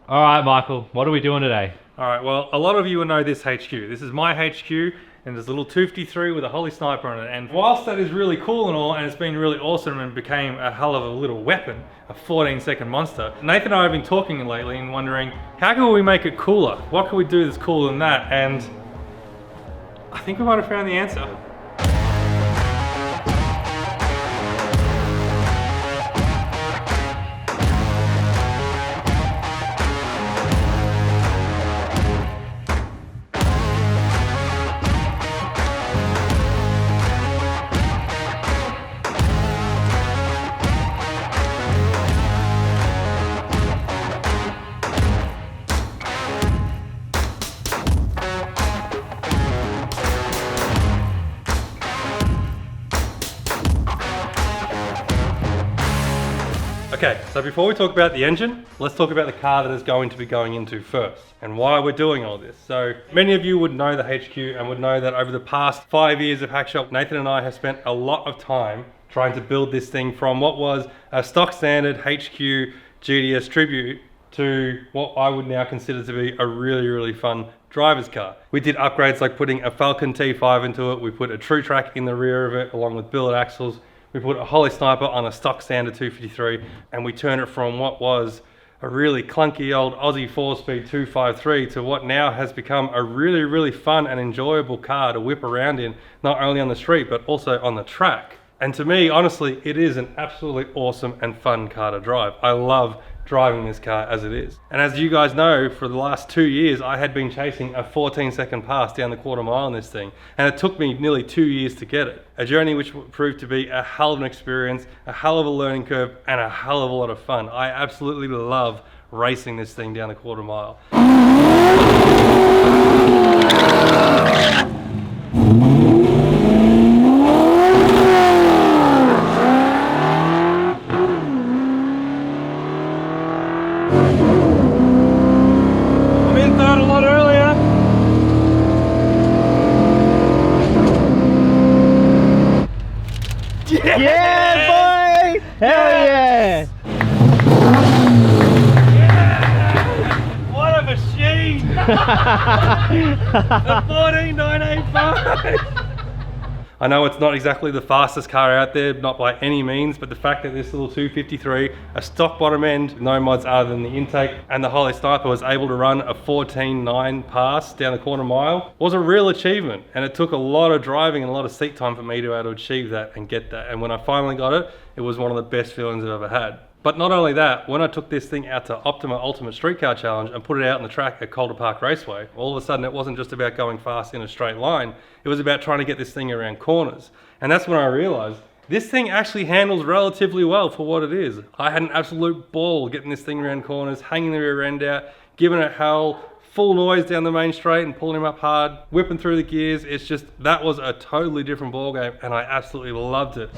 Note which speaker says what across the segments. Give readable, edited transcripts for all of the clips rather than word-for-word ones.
Speaker 1: All right, Michael, what are we doing today?
Speaker 2: All right, well, a lot of you will know this HQ. This is my HQ, and there's a little 253 with a Holy Sniper on it. And whilst that is really cool and all, and it's been really awesome and became a hell of a little weapon, a 14-second monster, Nathan and I have been talking lately and wondering, how can we make it cooler? What can we do that's cooler than that? And I think we might have found the answer. Okay, so before we talk about the engine, let's talk about the car that it's going to be going into first and why we're doing all this. So many of you would know the HQ and would know that over the past 5 years of Hackshop, Nathan and I have spent a lot of time trying to build this thing from what was a stock standard HQ GTS Tribute to what I would now consider to be a really, really fun driver's car. We did upgrades like putting a Falcon T5 into it. We put a True Track in the rear of it along with billet axles. We put a Holy Sniper on a stock standard 253 and we turned it from what was a really clunky old Aussie 4-speed 253 to what now has become a really, really fun and enjoyable car to whip around in, not only on the street, but also on the track. And to me, honestly, it is an absolutely awesome and fun car to drive. I love driving this car as it is. And as you guys know, for the last 2 years, I had been chasing a 14-second pass down the quarter mile on this thing. And it took me nearly 2 years to get it. A journey which proved to be a hell of an experience, a hell of a learning curve, and a hell of a lot of fun. I absolutely love racing this thing down the quarter mile.
Speaker 1: Yeah, boy! Hell yeah!
Speaker 2: What a machine! The 14985! I know it's not exactly the fastest car out there, not by any means, but the fact that this little 253, a stock bottom end, no mods other than the intake, and the Holy Sniper was able to run a 14.9 pass down the quarter mile was a real achievement. And it took a lot of driving and a lot of seat time for me to be able to achieve that and get that. And when I finally got it, it was one of the best feelings I've ever had. But not only that, when I took this thing out to Optima Ultimate Street Car Challenge and put it out on the track at Calder Park Raceway, all of a sudden it wasn't just about going fast in a straight line, it was about trying to get this thing around corners. And that's when I realized this thing actually handles relatively well for what it is. I had an absolute ball getting this thing around corners, hanging the rear end out, giving it hell, full noise down the main straight and pulling him up hard, whipping through the gears. It's just, that was a totally different ball game and I absolutely loved it.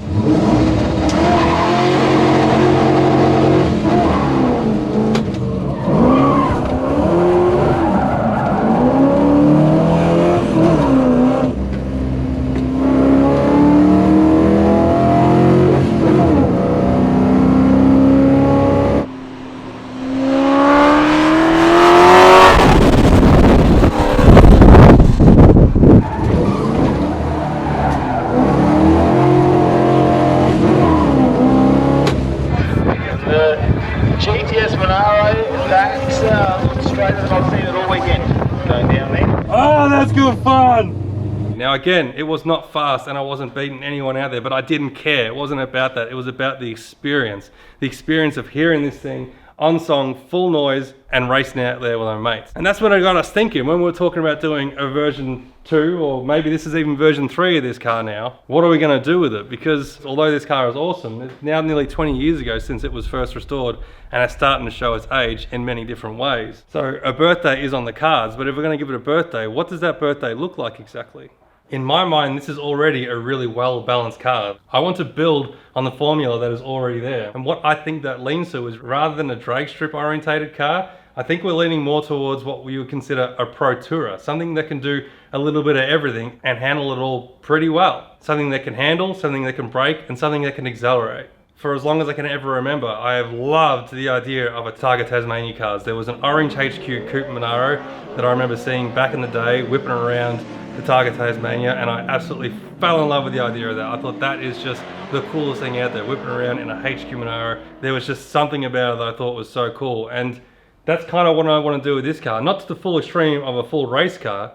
Speaker 2: Oh, that's good fun! Now again, it was not fast and I wasn't beating anyone out there, but I didn't care. It wasn't about that. It was about the experience. The experience of hearing this thing on song, full noise, and racing out there with our mates. And that's when it got us thinking, when we were talking about doing a version 2, or maybe this is even version 3 of this car now, what are we gonna do with it? Because although this car is awesome, it's now nearly 20 years ago since it was first restored, and it's starting to show its age in many different ways. So a birthday is on the cards, but if we're gonna give it a birthday, what does that birthday look like exactly? In my mind, this is already a really well-balanced car. I want to build on the formula that is already there. And what I think that leans to is, rather than a drag strip orientated car, I think we're leaning more towards what we would consider a pro tourer, something that can do a little bit of everything and handle it all pretty well. Something that can handle, something that can brake, and something that can accelerate. For as long as I can ever remember, I have loved the idea of a Targa Tasmania cars. There was an orange HQ Coupe Monaro that I remember seeing back in the day, whipping around the Targa Tasmania, and I absolutely fell in love with the idea of that. I thought that is just the coolest thing out there, whipping around in a HQ Monaro. There was just something about it that I thought was so cool, and that's kind of what I want to do with this car. Not to the full extreme of a full race car,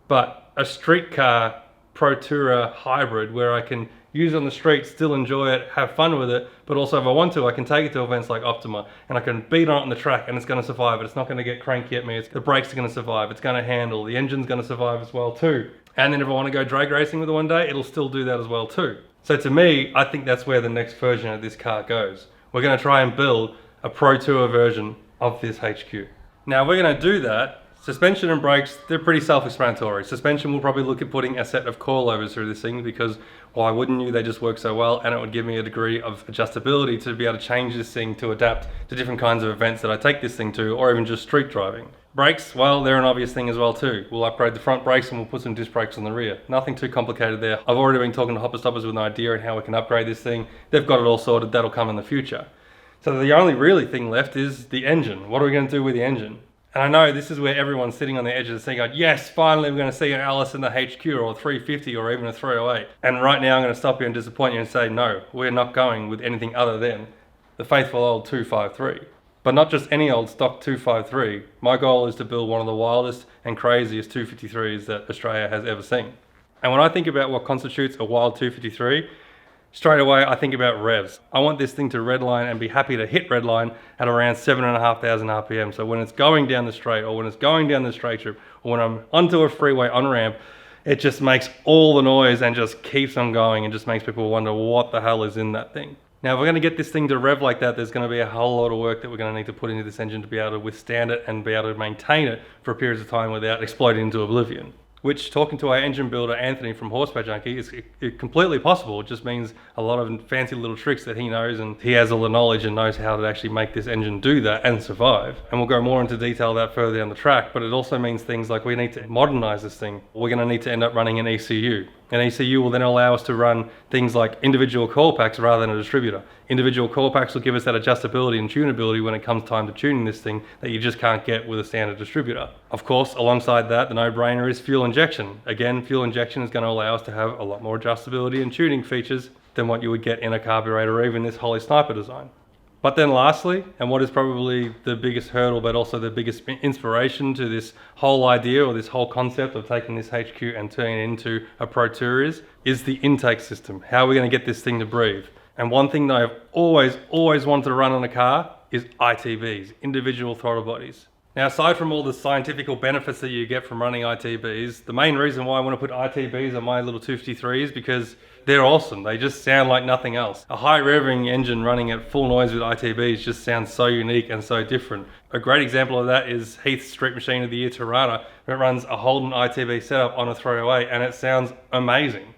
Speaker 2: but a street car Pro Tourer hybrid where I can use it on the street, still enjoy it, have fun with it, but also if I want to, I can take it to events like Optima and I can beat on it on the track and it's going to survive it. It's not going to get cranky at me. The brakes are going to survive. It's going to handle. The engine's going to survive as well too. And then if I want to go drag racing with it one day, it'll still do that as well too. So to me, I think that's where the next version of this car goes. We're going to try and build a Pro Tour version of this HQ. Now we're going to do that. Suspension and brakes, they're pretty self-explanatory. Suspension, we'll probably look at putting a set of coilovers through this thing because why wouldn't you? They just work so well and it would give me a degree of adjustability to be able to change this thing to adapt to different kinds of events that I take this thing to, or even just street driving. Brakes, well, they're an obvious thing as well too. We'll upgrade the front brakes and we'll put some disc brakes on the rear. Nothing too complicated there. I've already been talking to Hopper Stoppers with an idea on how we can upgrade this thing. They've got it all sorted, that'll come in the future. So the only really thing left is the engine. What are we going to do with the engine? And I know this is where everyone's sitting on the edge of the seat going, yes, finally we're going to see an Alice in the HQ or a 350 or even a 308. And right now I'm going to stop you and disappoint you and say, no, we're not going with anything other than the faithful old 253. But not just any old stock 253. My goal is to build one of the wildest and craziest 253s that Australia has ever seen. And when I think about what constitutes a wild 253, straight away, I think about revs. I want this thing to redline and be happy to hit redline at around 7,500 RPM. So when it's going down the straight or when it's going down the straight strip or when I'm onto a freeway on-ramp, it just makes all the noise and just keeps on going and just makes people wonder what the hell is in that thing. Now, if we're going to get this thing to rev like that, there's going to be a whole lot of work that we're going to need to put into this engine to be able to withstand it and be able to maintain it for periods of time without exploding into oblivion. Which, talking to our engine builder, Anthony from Horsepower Junkie, is completely possible. It just means a lot of fancy little tricks that he knows, and he has all the knowledge and knows how to actually make this engine do that and survive. And we'll go more into detail of that further down the track, but it also means things like we need to modernize this thing. We're going to need to end up running an ECU. An ECU will then allow us to run things like individual coil packs rather than a distributor. Individual coil packs will give us that adjustability and tunability when it comes time to tuning this thing that you just can't get with a standard distributor. Of course, alongside that, the no-brainer is fuel injection. Again, fuel injection is going to allow us to have a lot more adjustability and tuning features than what you would get in a carburetor or even this Holley Sniper design. But then lastly, and what is probably the biggest hurdle but also the biggest inspiration to this whole idea or this whole concept of taking this HQ and turning it into a Pro Tour is the intake system. How are we going to get this thing to breathe? And one thing that I've always wanted to run on a car is ITBs, individual throttle bodies. Now, aside from all the scientific benefits that you get from running ITBs, the main reason why I want to put ITBs on my little 253 is because they're awesome. They just sound like nothing else. A high revving engine running at full noise with ITBs just sounds so unique and so different. A great example of that is Heath's Street Machine of the Year Tirana. It runs a Holden ITB setup on a 308 and it sounds amazing.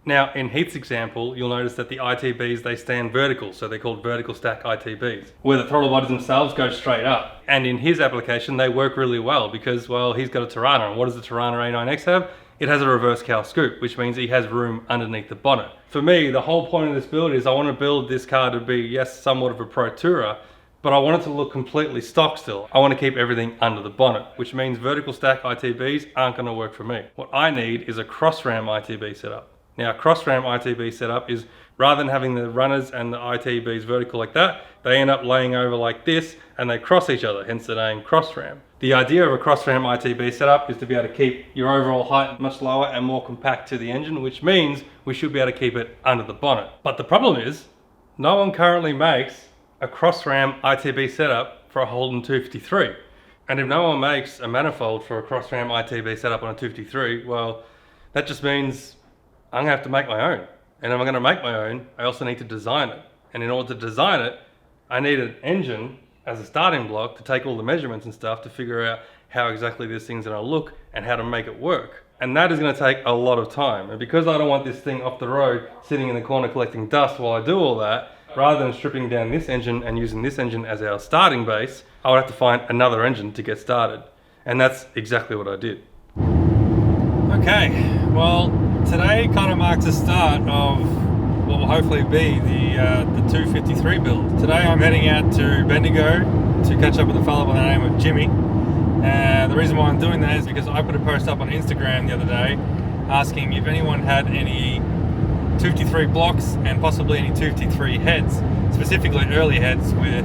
Speaker 2: Now, in Heath's example, you'll notice that the ITBs, they stand vertical, so they're called vertical stack ITBs, where the throttle bodies themselves go straight up. And in his application, they work really well because, well, he's got a Tirana, and what does the Tirana A9X have? It has a reverse cowl scoop, which means he has room underneath the bonnet. For me, the whole point of this build is I want to build this car to be, yes, somewhat of a Pro Tourer, but I want it to look completely stock still. I want to keep everything under the bonnet, which means vertical stack ITBs aren't going to work for me. What I need is a cross ram ITB setup. Now, cross ram ITB setup is, rather than having the runners and the ITBs vertical like that, they end up laying over like this and they cross each other, hence the name cross ram. The idea of a cross ram ITB setup is to be able to keep your overall height much lower and more compact to the engine, which means we should be able to keep it under the bonnet. But the problem is, no one currently makes a cross ram ITB setup for a Holden 253. And if no one makes a manifold for a cross ram ITB setup on a 253, well, that just means I'm gonna have to make my own. And if I'm gonna make my own, I also need to design it. And in order to design it, I need an engine as a starting block to take all the measurements and stuff to figure out how exactly this thing's gonna look and how to make it work. And that is gonna take a lot of time. And because I don't want this thing off the road, sitting in the corner collecting dust while I do all that, rather than stripping down this engine and using this engine as our starting base, I would have to find another engine to get started. And that's exactly what I did. Okay, well, today kind of marks the start of what will hopefully be the 253 build. Today I'm heading out to Bendigo to catch up with a fellow by the name of Jimmy. And the reason why I'm doing that is because I put a post up on Instagram the other day asking if anyone had any 253 blocks and possibly any 253 heads, specifically early heads with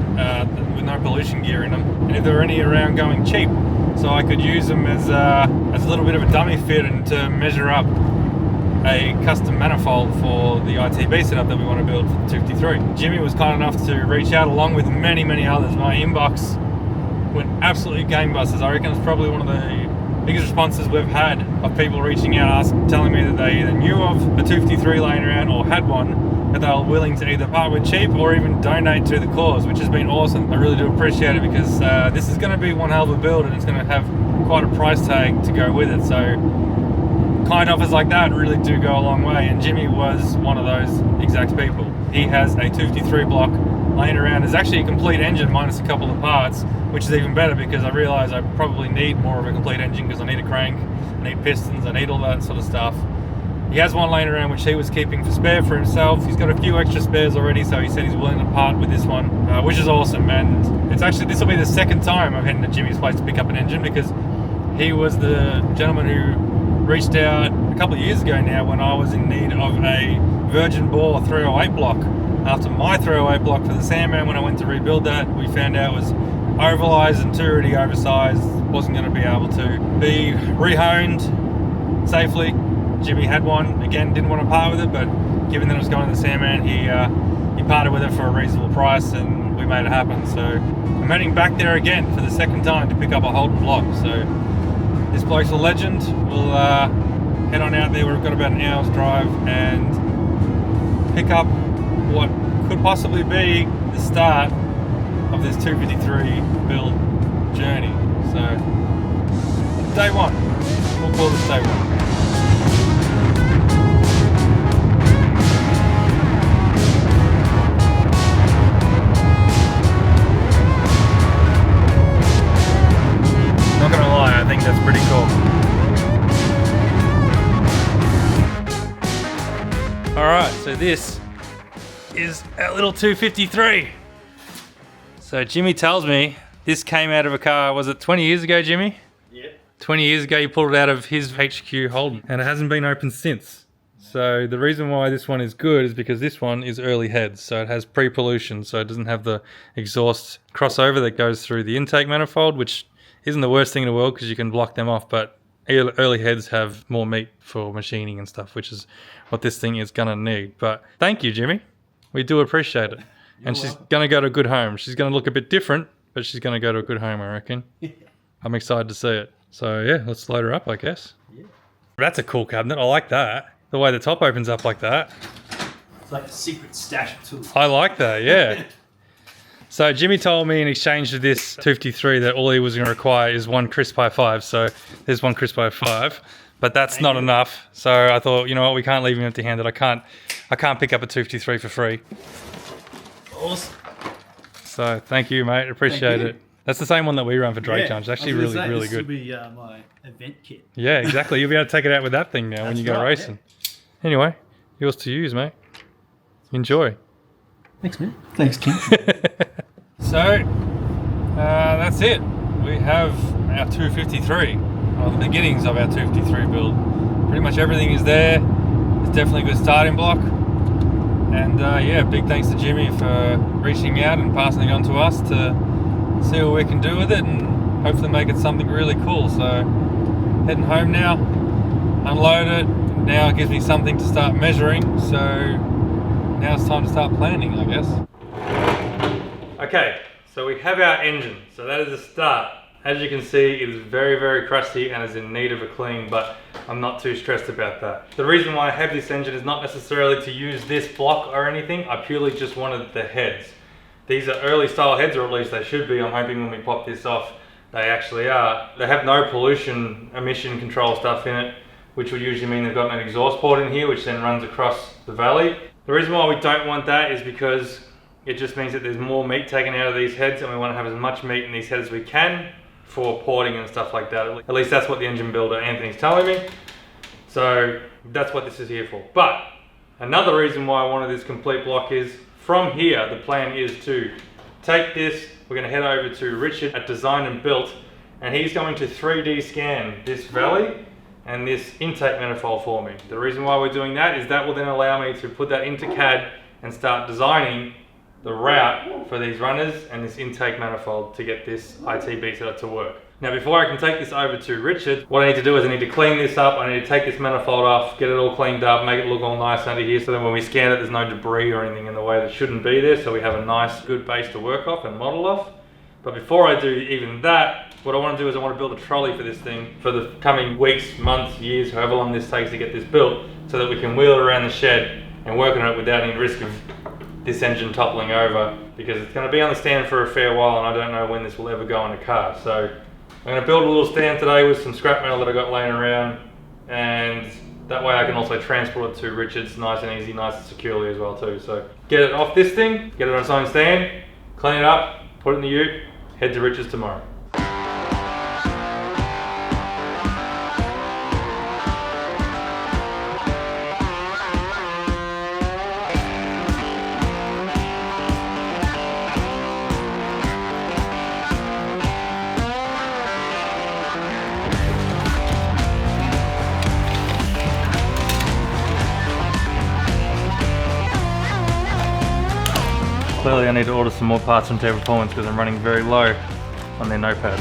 Speaker 2: no pollution gear in them, and if there were any around going cheap, so I could use them as a little bit of a dummy fit and to measure up a custom manifold for the ITB setup that we want to build for the 253. Jimmy was kind enough to reach out along with many others. My inbox went absolutely gangbusters. I reckon it's probably one of the biggest responses we've had of people reaching out, telling me that they either knew of a 253 laying around or had one, that they were willing to either part with cheap or even donate to the cause, which has been awesome. I really do appreciate it because this is going to be one hell of a build and it's going to have quite a price tag to go with it. So kind offers like that really do go a long way, and Jimmy was one of those exact people. He has a 253 block laying around. It's actually a complete engine minus a couple of parts, which is even better because I realise I probably need more of a complete engine because I need a crank, I need pistons, I need all that sort of stuff. He has one laying around which he was keeping for spare for himself. He's got a few extra spares already, so he said he's willing to part with this one, which is awesome. And it's actually, this will be the second time I've headed to Jimmy's place to pick up an engine, because he was the gentleman who reached out a couple of years ago now when I was in need of a virgin bore 308 block. After my 308 block for the Sandman, when I went to rebuild that, we found out it was overalized and too already oversized, wasn't going to be able to be rehoned safely. Jimmy had one, again didn't want to part with it, but given that it was going to the Sandman, he parted with it for a reasonable price and we made it happen. So I'm heading back there again for the second time to pick up a Holden block. So this bloke's a legend. We'll head on out there. We've got about an hour's drive and pick up what could possibly be the start of this 253 build journey. So day one, we'll call this day one. Not gonna lie, I think that's pretty cool. Alright, so this is our little 253. So Jimmy tells me this came out of a car, was it 20 years ago, Jimmy?
Speaker 3: Yeah.
Speaker 2: 20 years ago you pulled it out of his HQ Holden, and it hasn't been opened since. So the reason why this one is good is because this one is early heads, so it has pre-pollution, so it doesn't have the exhaust crossover that goes through the intake manifold, which isn't the worst thing in the world because you can block them off, but early heads have more meat for machining and stuff, which is what this thing is gonna need. But thank you, Jimmy. We do appreciate it. And she's gonna go to a good home. She's gonna look a bit different, but she's gonna go to a good home, I reckon. I'm excited to see it. So yeah, let's load her up, I guess. Yeah. That's a cool cabinet. I like that. The way the top opens up like that.
Speaker 3: It's like a secret stash of tools.
Speaker 2: I like that, yeah. So Jimmy told me in exchange for this 253 that all he was going to require is one crisp high five. So there's one crisp high five, but that's not enough. So I thought, you know what, we can't leave him empty-handed. I can't pick up a 253 for free.
Speaker 3: Awesome.
Speaker 2: So thank you, mate. Appreciate it. That's the same one that we run for Drake Challenge. It's actually really good.
Speaker 3: This will be my event kit.
Speaker 2: Yeah, exactly. You'll be able to take it out with that thing now when you go racing. Yeah. Anyway, yours to use, mate. Enjoy.
Speaker 3: Thanks, man. Thanks, Kim.
Speaker 2: So, that's it. We have our 253, or the beginnings of our 253 build. Pretty much everything is there. It's definitely a good starting block. And yeah, big thanks to Jimmy for reaching out and passing it on to us to see what we can do with it and hopefully make it something really cool. So, heading home now, unload it. Now it gives me something to start measuring. So, now it's time to start planning, I guess. Okay, so we have our engine. So that is the start. As you can see, it is very crusty and is in need of a clean, but I'm not too stressed about that. The reason why I have this engine is not necessarily to use this block or anything. I purely just wanted the heads. These are early style heads, or at least they should be. I'm hoping when we pop this off, they actually are. They have no pollution emission control stuff in it, which would usually mean they've got an exhaust port in here, which then runs across the valley. The reason why we don't want that is because It just means that there's more meat taken out of these heads, and we want to have as much meat in these heads as we can for porting and stuff like that. At least that's what the engine builder Anthony's telling me. So that's what this is here for. But another reason why I wanted this complete block is from here, the plan is to take this, we're going to head over to Richard at Design and Built, and he's going to 3D scan this valley and this intake manifold for me. The reason why we're doing that is that will then allow me to put that into CAD and start designing the route for these runners and this intake manifold to get this ITB setup to work. Now before I can take this over to Richard, what I need to do is I need to clean this up, I need to take this manifold off, get it all cleaned up, make it look all nice under here, so then when we scan it there's no debris or anything in the way that shouldn't be there, so we have a nice good base to work off and model off. But before I do even that, what I want to do is I want to build a trolley for this thing for the coming weeks, months, years, however long this takes to get this built, so that we can wheel it around the shed and work on it without any risk of this engine toppling over, because it's going to be on the stand for a fair while and I don't know when this will ever go in a car. So I'm going to build a little stand today with some scrap metal that I got laying around, and that way I can also transport it to Richard's nice and easy, nice and securely as well too. So get it off this thing, get it on its own stand, clean it up, put it in the ute, head to Richard's tomorrow. Clearly I need to order some more parts from Tiperformance because I'm running very low on their notepads.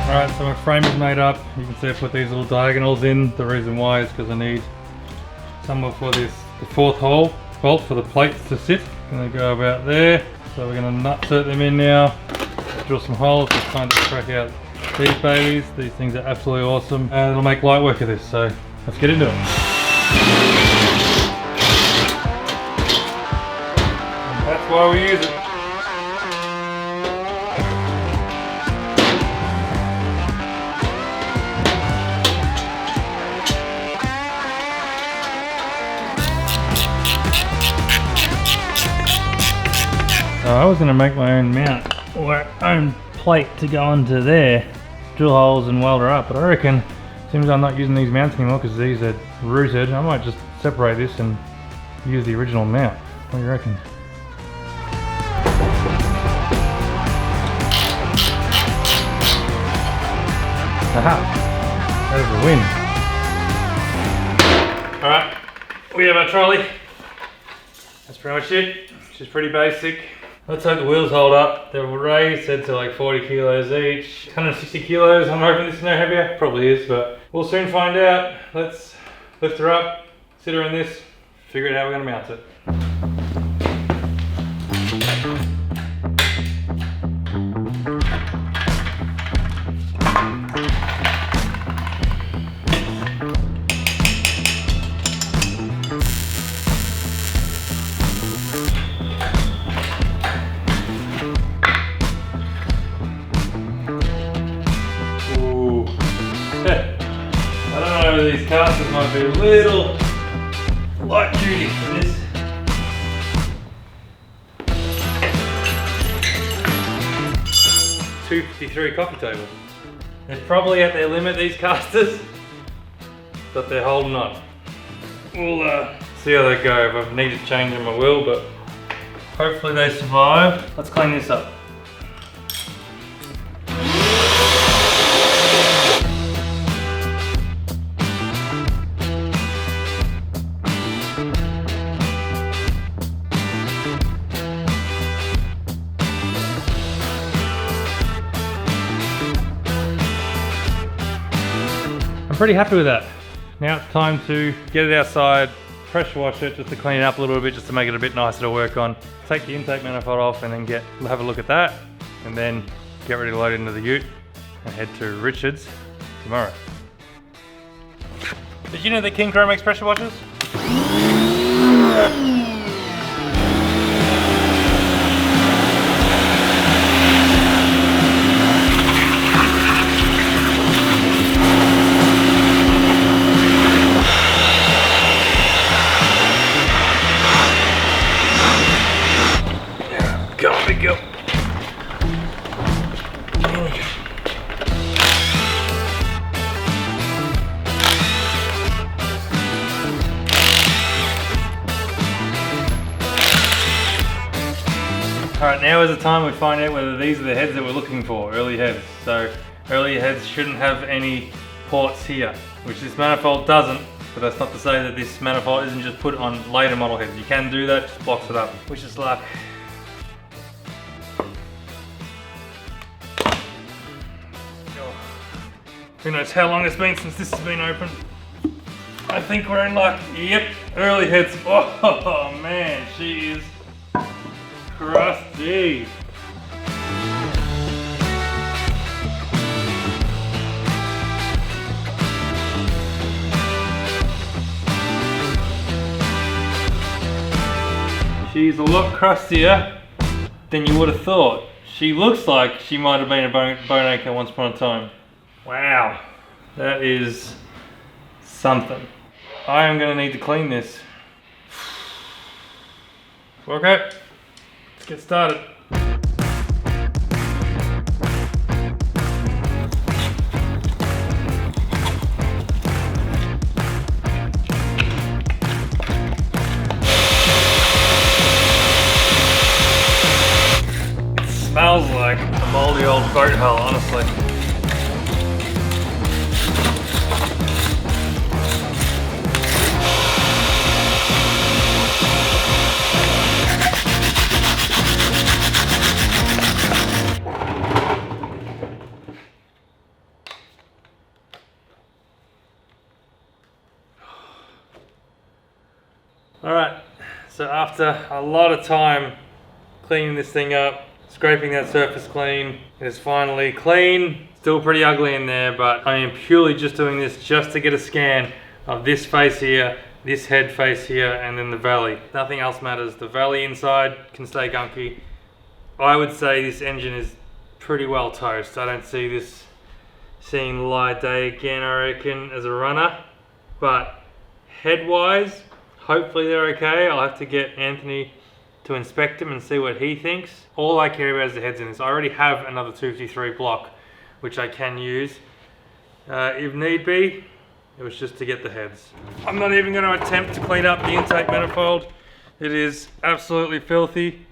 Speaker 2: Alright, so my frame is made up. You can see I put these little diagonals in. The reason why is because I need somewhere for the fourth hole bolt for the plates to sit. Gonna go about there. So we're gonna insert them in now. Drill some holes, just kind of crack out these babies. These things are absolutely awesome, and it'll make light work of this. So let's get into it. And that's why we use it. I was going to make my own mount or own plate to go onto there, drill holes and weld her up, but I reckon since I'm not using these mounts anymore because these are rooted, I might just separate this and use the original mount. What do you reckon? Aha! There's the win. Alright, we have our trolley. That's pretty much it. Which is pretty basic. Let's hope the wheels hold up. They were raised, said to like 40 kilos each. 160 kilos, I'm hoping this is no heavier. Probably is, but we'll soon find out. Let's lift her up, sit her in this, figure out how we're gonna mount it. These casters might be a little light duty for this. $253 coffee table. They're probably at their limit, these casters, but they're holding on. We'll see how they go. If I need to change them I will, but hopefully they survive. Let's clean this up. pretty happy with that. Now it's time to get it outside, pressure wash it just to clean it up a little bit, just to make it a bit nicer to work on. Take the intake manifold off and then have a look at that, and then get ready to load it into the ute and head to Richard's tomorrow. Did you know that King Crow makes pressure washers? Go on, big girl. Alright, now is the time we find out whether these are the heads that we're looking for, early heads. So, early heads shouldn't have any ports here, which this manifold doesn't, but that's not to say that this manifold isn't just put on later model heads. You can do that, just blocks it up. Wish us luck. Who knows how long it's been since this has been open. I think we're in luck. Yep, early heads. Oh man, she is crusty. She's a lot crustier than you would have thought. She looks like she might have been a bone acre once upon a time. Wow, that is something. I am going to need to clean this. Okay, let's get started. It smells like a moldy old boat hull, honestly. Alright, so after a lot of time cleaning this thing up, scraping that surface clean, it is finally clean. Still pretty ugly in there, but I am purely just doing this just to get a scan of this face here, this head face here, and then the valley. Nothing else matters. The valley inside can stay gunky. I would say this engine is pretty well toast. I don't see this seeing the light day again, I reckon, as a runner. But head-wise, hopefully they're okay. I'll have to get Anthony to inspect them and see what he thinks. All I care about is the heads in this. I already have another 253 block, which I can use if need be. It was just to get the heads. I'm not even going to attempt to clean up the intake manifold. It is absolutely filthy.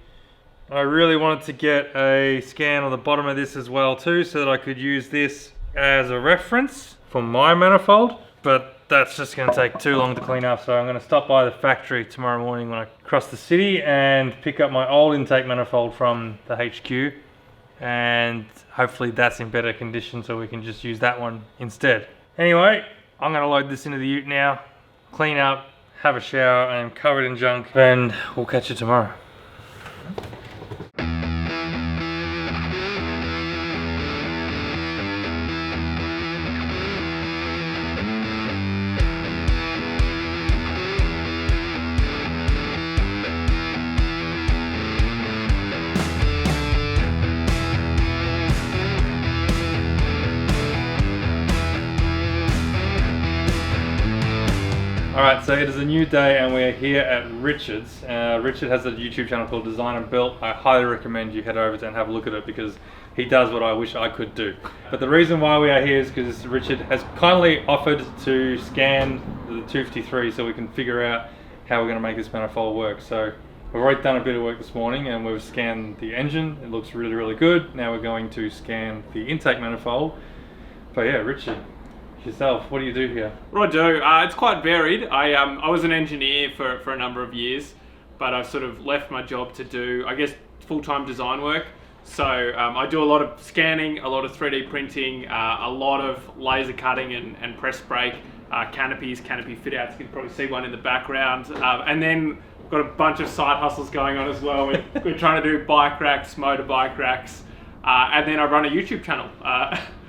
Speaker 2: I really wanted to get a scan on the bottom of this as well too, so that I could use this as a reference for my manifold, but that's just going to take too long to clean up, so I'm going to stop by the factory tomorrow morning when I cross the city and pick up my old intake manifold from the HQ, and hopefully that's in better condition so we can just use that one instead. Anyway, I'm going to load this into the ute now, clean up, have a shower, and I'm covered in junk, and we'll catch you tomorrow. Alright, so it is a new day and we're here at Richard's. Richard has a YouTube channel called Design and Built. I highly recommend you head over to and have a look at it because he does what I wish I could do. But the reason why we are here is because Richard has kindly offered to scan the 253 so we can figure out how we're going to make this manifold work. So we've already done a bit of work this morning and we've scanned the engine. It looks really, really good. Now we're going to scan the intake manifold. But yeah, Richard, yourself, what do you do here?
Speaker 4: Righto, it's quite varied. I was an engineer for a number of years, but I've sort of left my job to do, I guess, full-time design work. So I do a lot of scanning, a lot of 3D printing, a lot of laser cutting and press brake, canopy fit outs. You can probably see one in the background. And then got a bunch of side hustles going on as well. We're trying to do bike racks, motorbike racks, and then I run a YouTube channel.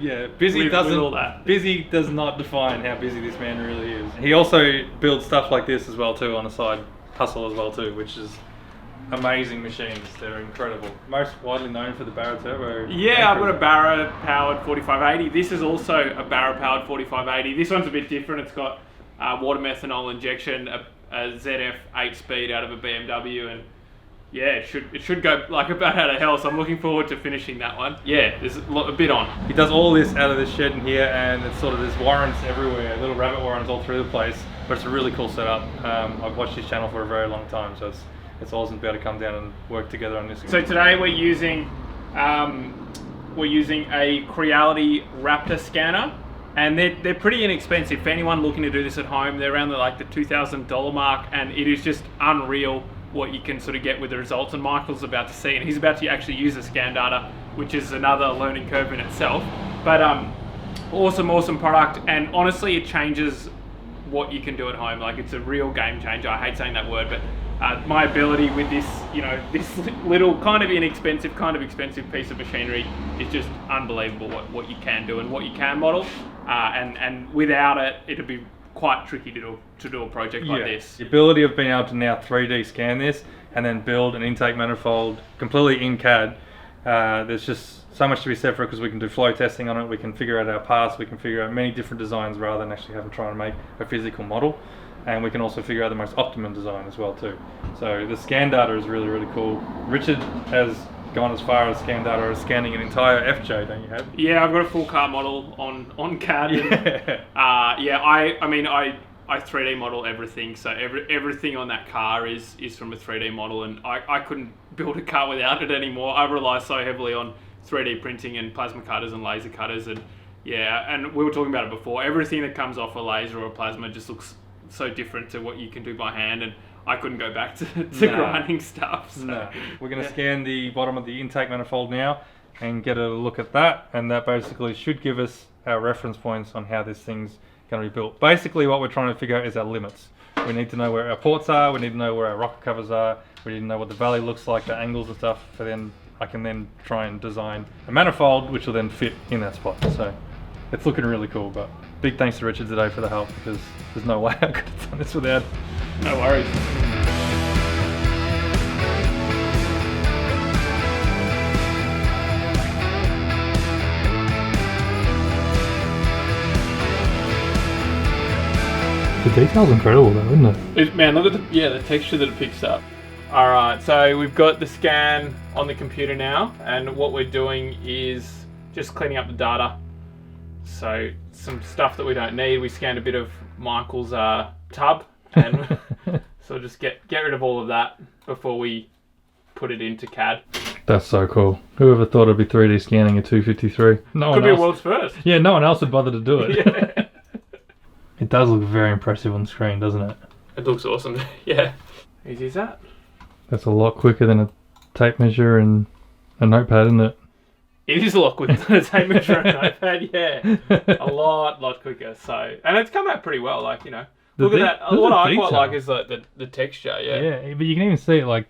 Speaker 2: Yeah, busy
Speaker 4: with all that.
Speaker 2: Busy does not define how busy this man really is. He also builds stuff like this as well too on a side hustle as well too, which is amazing machines. They're incredible. Most widely known for the Barra Turbo.
Speaker 4: Yeah, I've got a Barra powered 4580. This is also a Barra powered 4580. This one's a bit different. It's got water methanol injection, a ZF 8-speed out of a BMW, and yeah, it should go like a bat out of hell. So I'm looking forward to finishing that one. Yeah, there's a bit on.
Speaker 2: He does all this out of this shed in here, and it's sort of there's warrants everywhere, little rabbit warrants all through the place. But it's a really cool setup. I've watched his channel for a very long time, so it's awesome to be able to come down and work together on this.
Speaker 4: So today we're using a Creality Raptor scanner, and they're pretty inexpensive. For anyone looking to do this at home, they're around the $2,000 mark, and it is just unreal what you can sort of get with the results. And Michael's about to see, and he's about to actually use the scan data, which is another learning curve in itself. But awesome product, and honestly, it changes what you can do at home. Like, it's a real game changer. I hate saying that word, but my ability with this, this little kind of inexpensive, kind of expensive piece of machinery is just unbelievable what you can do and what you can model. And without it, it'd be quite tricky to do a project like this.
Speaker 2: The ability of being able to now 3D scan this and then build an intake manifold completely in CAD. There's just so much to be said for it, because we can do flow testing on it, we can figure out our paths, we can figure out many different designs rather than actually having to try and make a physical model. And we can also figure out the most optimum design as well too. So the scan data is really cool. Richard has gone as far as scan data as scanning an entire FJ, don't you have?
Speaker 4: Yeah, I've got a full car model on CAD. And, I 3D model everything, so everything on that car is from a 3D model, and I couldn't build a car without it anymore. I rely so heavily on 3D printing and plasma cutters and laser cutters, and and we were talking about it before, everything that comes off a laser or a plasma just looks so different to what you can do by hand, and I couldn't go back to grinding stuff. So.
Speaker 2: No. We're going to scan the bottom of the intake manifold now and get a look at that, and that basically should give us our reference points on how this thing's going to be built. Basically what we're trying to figure out is our limits. We need to know where our ports are, we need to know where our rocker covers are, we need to know what the valley looks like, the angles and stuff, for then I can then try and design a manifold which will then fit in that spot. So it's looking really cool, but big thanks to Richard today for the help, because there's no way I could have done this without.
Speaker 4: No worries.
Speaker 2: The detail's incredible though, isn't it?
Speaker 4: Man, look at the texture that it picks up. Alright, so we've got the scan on the computer now, and what we're doing is just cleaning up the data. So some stuff that we don't need, we scanned a bit of Michael's tub, and so just get rid of all of that before we put it into CAD.
Speaker 2: That's so cool. Whoever thought it'd be 3D scanning a 253?
Speaker 4: Could be a world's first.
Speaker 2: Yeah, no one else would bother to do it.
Speaker 4: Yeah.
Speaker 2: It does look very impressive on screen, doesn't it?
Speaker 4: It looks awesome. Yeah. Easy as that.
Speaker 2: That's a lot quicker than a tape measure and a notepad, isn't it?
Speaker 4: It is a lot quicker than a tape measure and notepad, yeah. A lot quicker. So, and it's come out pretty well, like, look at that. What I quite like is the texture, yeah.
Speaker 2: Yeah, but you can even see it, like,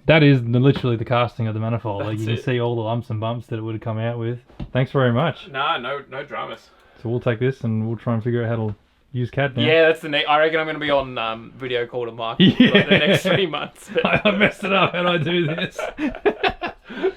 Speaker 2: that is literally the casting of the manifold. Like, you can see all the lumps and bumps that it would have come out with. Thanks very much.
Speaker 4: No dramas.
Speaker 2: So we'll take this and we'll try and figure out how to use CAD now.
Speaker 4: Yeah, that's the next. I reckon I'm going to be on video call to Mark for the next 3 months.
Speaker 2: I messed it up and I do this.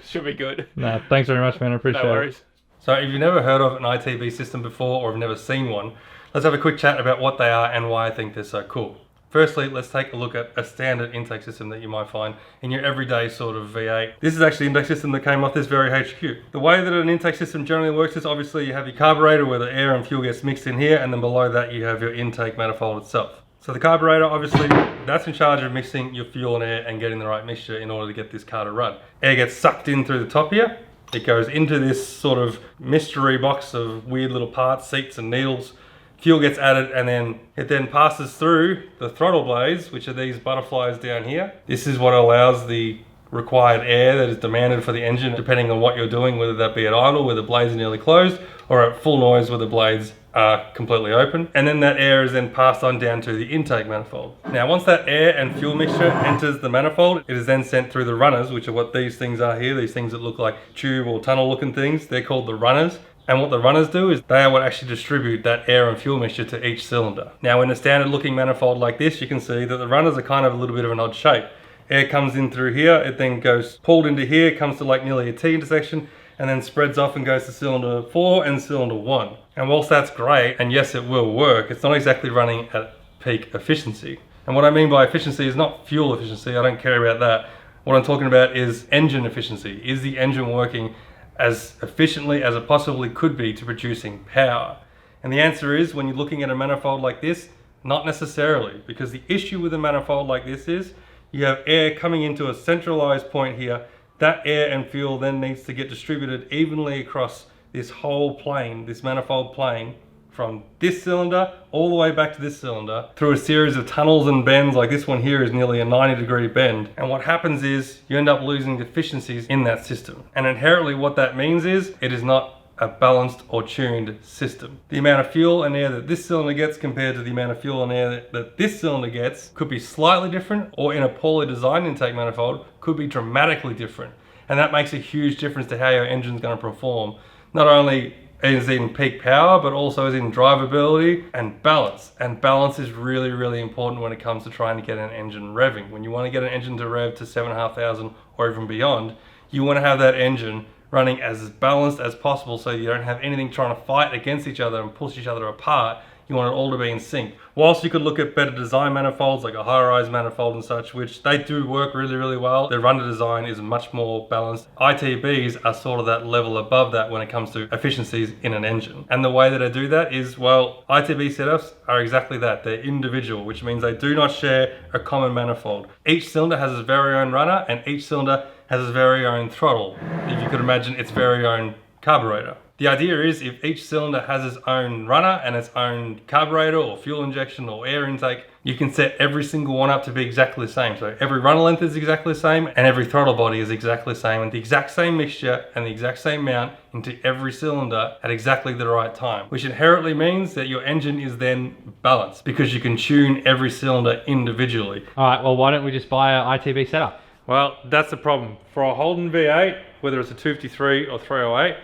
Speaker 4: Should be good.
Speaker 2: Nah, thanks very much, man. I appreciate it.
Speaker 4: No worries.
Speaker 2: So if you've never heard of an ITB system before or have never seen one, let's have a quick chat about what they are and why I think they're so cool. Firstly, let's take a look at a standard intake system that you might find in your everyday sort of V8. This is actually an intake system that came off this very HQ. The way that an intake system generally works is obviously you have your carburetor where the air and fuel gets mixed in here, and then below that you have your intake manifold itself. So the carburetor, obviously, that's in charge of mixing your fuel and air and getting the right mixture in order to get this car to run. Air gets sucked in through the top here. It goes into this sort of mystery box of weird little parts, seats and needles. Fuel gets added, and then it then passes through the throttle blades, which are these butterflies down here. This is what allows the required air that is demanded for the engine, depending on what you're doing, whether that be at idle where the blades are nearly closed, or at full noise where the blades are completely open. And then that air is then passed on down to the intake manifold. Now, once that air and fuel mixture enters the manifold, it is then sent through the runners, which are what these things are here, these things that look like tube or tunnel looking things. They're called the runners. And what the runners do is they are what actually distribute that air and fuel mixture to each cylinder. Now, in a standard looking manifold like this, you can see that the runners are kind of a little bit of an odd shape. Air comes in through here, it then goes pulled into here, comes to like nearly a T intersection, and then spreads off and goes to cylinder 4 and cylinder 1. And whilst that's great, and yes it will work, it's not exactly running at peak efficiency. And what I mean by efficiency is not fuel efficiency, I don't care about that. What I'm talking about is engine efficiency. Is the engine working as efficiently as it possibly could be to producing power? And the answer is, when you're looking at a manifold like this, not necessarily, because the issue with a manifold like this is you have air coming into a centralized point here. That air and fuel then needs to get distributed evenly across this whole plane, this manifold plane, from this cylinder all the way back to this cylinder through a series of tunnels and bends. Like this one here is nearly a 90-degree bend. And what happens is you end up losing efficiencies in that system. And inherently what that means is it is not a balanced or tuned system. The amount of fuel and air that this cylinder gets compared to the amount of fuel and air that this cylinder gets could be slightly different, or in a poorly designed intake manifold could be dramatically different. And that makes a huge difference to how your engine's going to perform. Not only is in peak power, but also is in drivability and balance. And balance is really, really important when it comes to trying to get an engine revving. When you want to get an engine to rev to 7,500 or even beyond, you want to have that engine running as balanced as possible so you don't have anything trying to fight against each other and push each other apart. You want it all to be in sync. Whilst you could look at better design manifolds like a high-rise manifold and such, which they do work really, really well, their runner design is much more balanced. ITBs are sort of that level above that when it comes to efficiencies in an engine. And the way that I do that is, well, ITB setups are exactly that. They're individual, which means they do not share a common manifold. Each cylinder has its very own runner, and each cylinder has its very own throttle. If you could imagine its very own carburetor. The idea is if each cylinder has its own runner and its own carburetor or fuel injection or air intake, you can set every single one up to be exactly the same. So every runner length is exactly the same and every throttle body is exactly the same, and the exact same mixture and the exact same amount into every cylinder at exactly the right time, which inherently means that your engine is then balanced because you can tune every cylinder individually.
Speaker 1: All right, well, why don't we just buy an ITB setup?
Speaker 2: Well, that's the problem. For a Holden V8, whether it's a 253 or 308,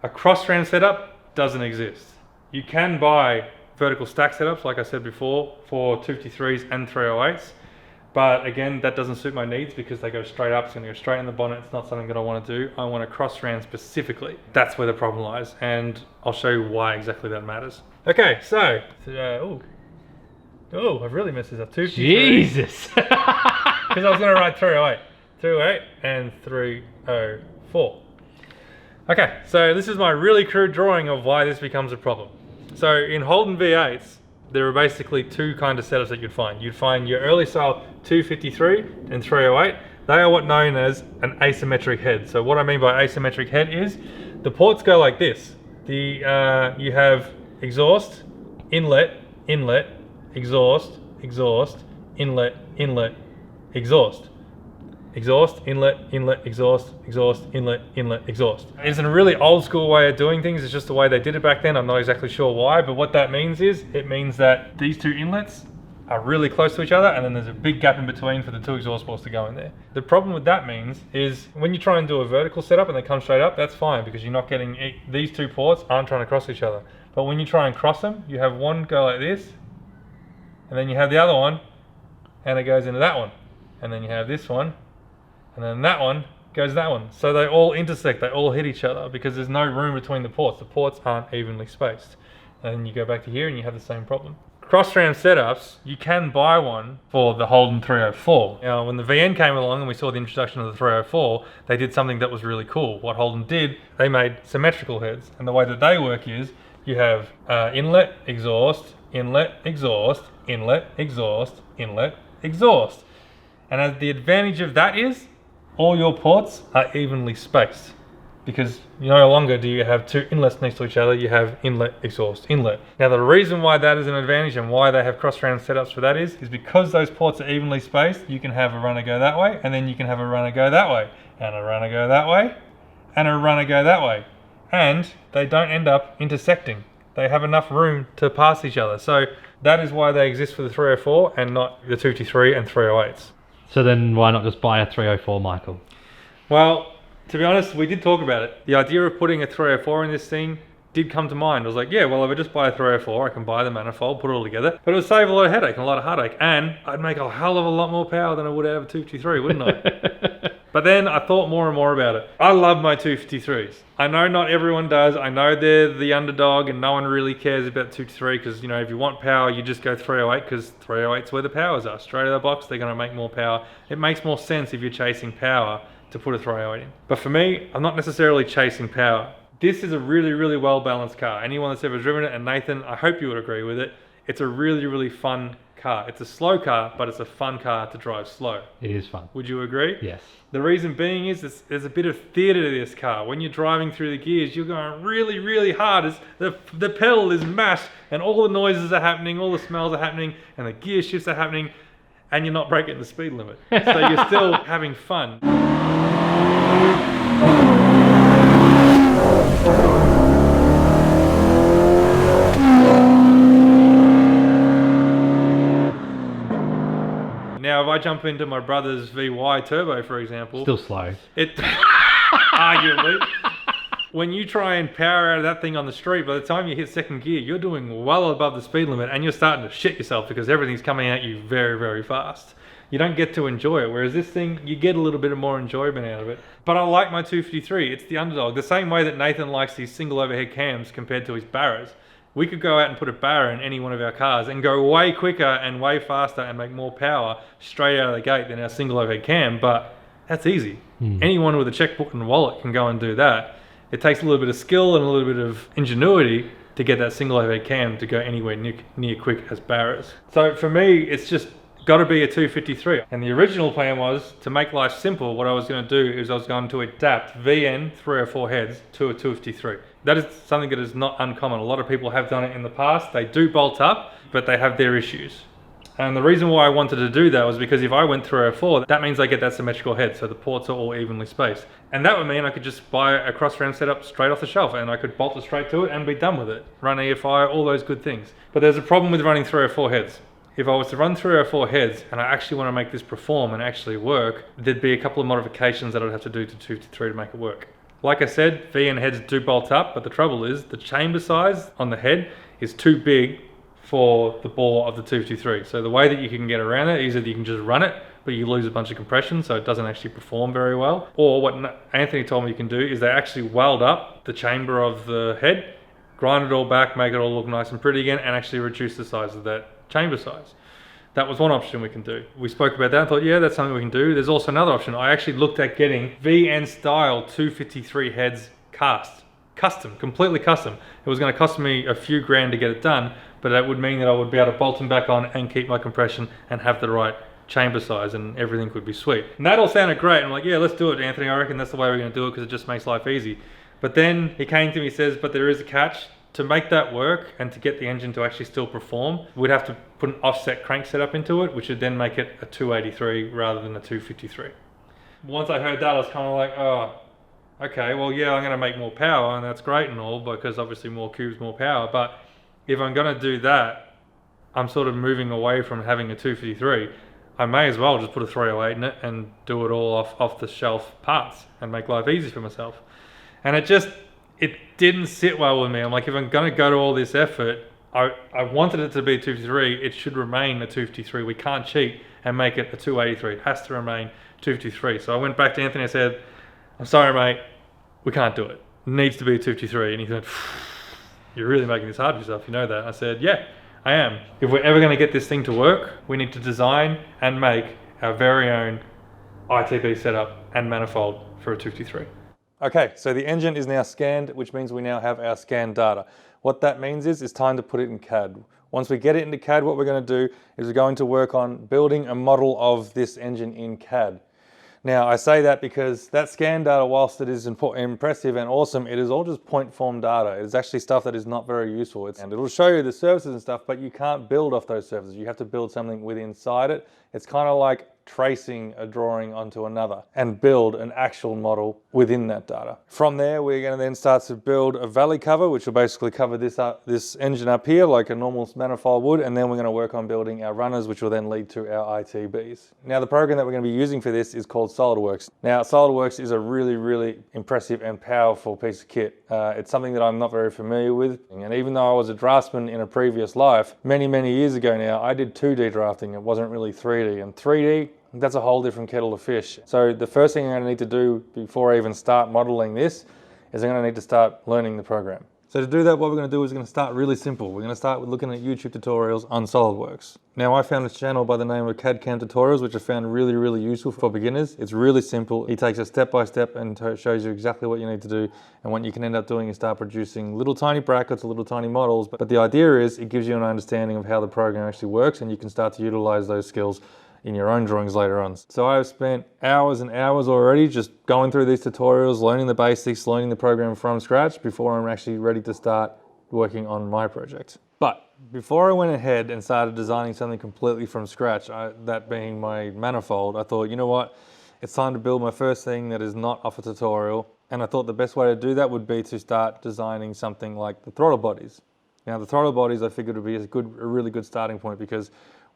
Speaker 2: a cross-ram setup doesn't exist. You can buy vertical stack setups, like I said before, for 253s and 308s, but again, that doesn't suit my needs because they go straight up. It's going to go straight in the bonnet. It's not something that I want to do. I want a cross-ram specifically. That's where the problem lies, and I'll show you why exactly that matters. Okay, so, I've really messed this up. 253.
Speaker 1: Jesus!
Speaker 2: Because I was going to write 308. 308 and 304. Okay, so this is my really crude drawing of why this becomes a problem. So in Holden V8s, there are basically two kind of setups that you'd find. You'd find your early style 253 and 308. They are what known as an asymmetric head. So what I mean by asymmetric head is the ports go like this. You have exhaust, inlet, inlet, exhaust, exhaust, inlet, inlet, exhaust. Exhaust, inlet, inlet, exhaust, exhaust, inlet, inlet, exhaust. It's a really old school way of doing things. It's just the way they did it back then. I'm not exactly sure why, but what that means is, it means that these two inlets are really close to each other, and then there's a big gap in between for the two exhaust ports to go in there. The problem with that means is when you try and do a vertical setup and they come straight up, that's fine because you're not getting, these two ports aren't trying to cross each other. But when you try and cross them, you have one go like this, and then you have the other one, and it goes into that one. And then you have this one, and then that one goes that one. So they all intersect, they all hit each other because there's no room between the ports. The ports aren't evenly spaced. And then you go back to here and you have the same problem. Cross-ram setups, you can buy one for the Holden 304. Now, when the VN came along and we saw the introduction of the 304, they did something that was really cool. What Holden did, they made symmetrical heads. And the way that they work is, you have inlet, exhaust, inlet, exhaust, inlet, exhaust, inlet, exhaust. And the advantage of that is, all your ports are evenly spaced. because no longer do you have two inlets next to each other, you have inlet, exhaust, inlet. Now the reason why that is an advantage and why they have cross-round setups for that is because those ports are evenly spaced, you can have a runner go that way, and then you can have a runner go that way, and a runner go that way, and a runner go that way. And they don't end up intersecting. They have enough room to pass each other. So that is why they exist for the 304 and not the 253 and 308s.
Speaker 1: So then why not just buy a 304, Michael?
Speaker 2: Well, to be honest, we did talk about it. The idea of putting a 304 in this thing did come to mind. I was like, yeah, well, if I just buy a 304, I can buy the manifold, put it all together, but it would save a lot of headache and a lot of heartache, and I'd make a hell of a lot more power than I would out of a 253, wouldn't I? But then I thought more and more about it. I love my 253s. I know not everyone does. I know they're the underdog and no one really cares about 253 because, if you want power, you just go 308 because 308's where the powers are. Straight out of the box, they're going to make more power. It makes more sense if you're chasing power to put a 308 in. But for me, I'm not necessarily chasing power. This is a really, really well-balanced car. Anyone that's ever driven it, and Nathan, I hope you would agree with it, it's a really, really fun car. It's a slow car, but it's a fun car to drive slow.
Speaker 1: It is fun.
Speaker 2: Would you agree?
Speaker 1: Yes.
Speaker 2: The reason being is there's a bit of theatre to this car. When you're driving through the gears, you're going really, really hard. The pedal is mashed and all the noises are happening, all the smells are happening, and the gear shifts are happening, and you're not breaking the speed limit. So you're still having fun. Now, if I jump into my brother's VY Turbo, for example...
Speaker 1: Still slow.
Speaker 2: Arguably. When you try and power out of that thing on the street, by the time you hit second gear, you're doing well above the speed limit and you're starting to shit yourself because everything's coming at you very, very fast. You don't get to enjoy it, whereas this thing, you get a little bit of more enjoyment out of it. But I like my 253. It's the underdog. The same way that Nathan likes these single overhead cams compared to his Barras. We could go out and put a Barra in any one of our cars and go way quicker and way faster and make more power straight out of the gate than our single overhead cam, but that's easy. Anyone with a checkbook and a wallet can go and do that. It takes a little bit of skill and a little bit of ingenuity to get that single overhead cam to go anywhere near quick as Barras. So for me, it's just got to be a 253. And the original plan was to make life simple. What I was going to do is I was going to adapt VN 304 heads to a 253. That is something that is not uncommon. A lot of people have done it in the past. They do bolt up, but they have their issues. And the reason why I wanted to do that was because if I went 304, that means I get that symmetrical head, so the ports are all evenly spaced. And that would mean I could just buy a cross-round setup straight off the shelf and I could bolt it straight to it and be done with it. Run EFI, all those good things. But there's a problem with running 304 heads. If I was to run 304 heads and I actually want to make this perform and actually work, there'd be a couple of modifications that I'd have to do to 253 to make it work. Like I said, VN heads do bolt up, but the trouble is the chamber size on the head is too big for the bore of the 253. So the way that you can get around it is that you can just run it, but you lose a bunch of compression, so it doesn't actually perform very well. Or what Anthony told me you can do is they actually weld up the chamber of the head, grind it all back, make it all look nice and pretty again, and actually reduce the size of that chamber size. That was one option we can do. We spoke about that and thought, yeah, that's something we can do. There's also another option. I actually looked at getting VN style 253 heads cast. Custom, completely custom. It was going to cost me a few grand to get it done, but that would mean that I would be able to bolt them back on and keep my compression and have the right chamber size and everything could be sweet. And that all sounded great. I'm like, yeah, let's do it, Anthony. I reckon that's the way we're going to do it because it just makes life easy. But then he came to me and says, but there is a catch. To make that work and to get the engine to actually still perform, we'd have to put an offset crank setup into it, which would then make it a 283 rather than a 253. Once I heard that, I was kind of like, oh, okay, well, yeah, I'm going to make more power, and that's great and all, because obviously more cubes, more power. But if I'm going to do that, I'm sort of moving away from having a 253. I may as well just put a 308 in it and do it all off the shelf parts and make life easy for myself. And it didn't sit well with me. I'm like, if I'm going to go to all this effort, I wanted it to be a 253. It should remain a 253. We can't cheat and make it a 283. It has to remain 253. So I went back to Anthony and said, I'm sorry, mate, we can't do it. It needs to be a 253. And he said, you're really making this hard for yourself. You know that? I said, yeah, I am. If we're ever going to get this thing to work, we need to design and make our very own ITB setup and manifold for a 253. Okay, so the engine is now scanned, which means we now have our scanned data. What that means is it's time to put it in CAD. Once we get it into CAD, what we're going to do is we're going to work on building a model of this engine in CAD. Now, I say that because that scan data, whilst it is impressive and awesome, it is all just point form data. It is actually stuff that is not very useful. And it'll show you the surfaces and stuff, but you can't build off those surfaces. You have to build something with inside it. It's kind of like tracing a drawing onto another and build an actual model within that data. From there, we're going to then start to build a valley cover, which will basically cover this engine up here like a normal manifold would, and then we're going to work on building our runners, which will then lead to our ITBs. Now, the program that we're going to be using for this is called SolidWorks. Now, SolidWorks is a really, really impressive and powerful piece of kit. It's something that I'm not very familiar with, and even though I was a draftsman in a previous life, many, many years ago now, I did 2D drafting. It wasn't really 3D, and 3D, that's a whole different kettle of fish. So the first thing I'm going to need to do before I even start modeling this is I'm going to need to start learning the program. So to do that, what we're going to do is we're going to start really simple. We're going to start with looking at YouTube tutorials on SolidWorks. Now, I found this channel by the name of CAD Cam Tutorials, which I found really, really useful for beginners. It's really simple. He takes us step by step and shows you exactly what you need to do. And what you can end up doing is start producing little tiny brackets or little tiny models. But the idea is it gives you an understanding of how the program actually works, and you can start to utilize those skills in your own drawings later on. So I've spent hours and hours already just going through these tutorials, learning the basics, learning the program from scratch before I'm actually ready to start working on my project. But before I went ahead and started designing something completely from scratch, that being my manifold, I thought, you know what, it's time to build my first thing that is not off a tutorial. And I thought the best way to do that would be to start designing something like the throttle bodies. Now, the throttle bodies I figured would be a really good starting point, because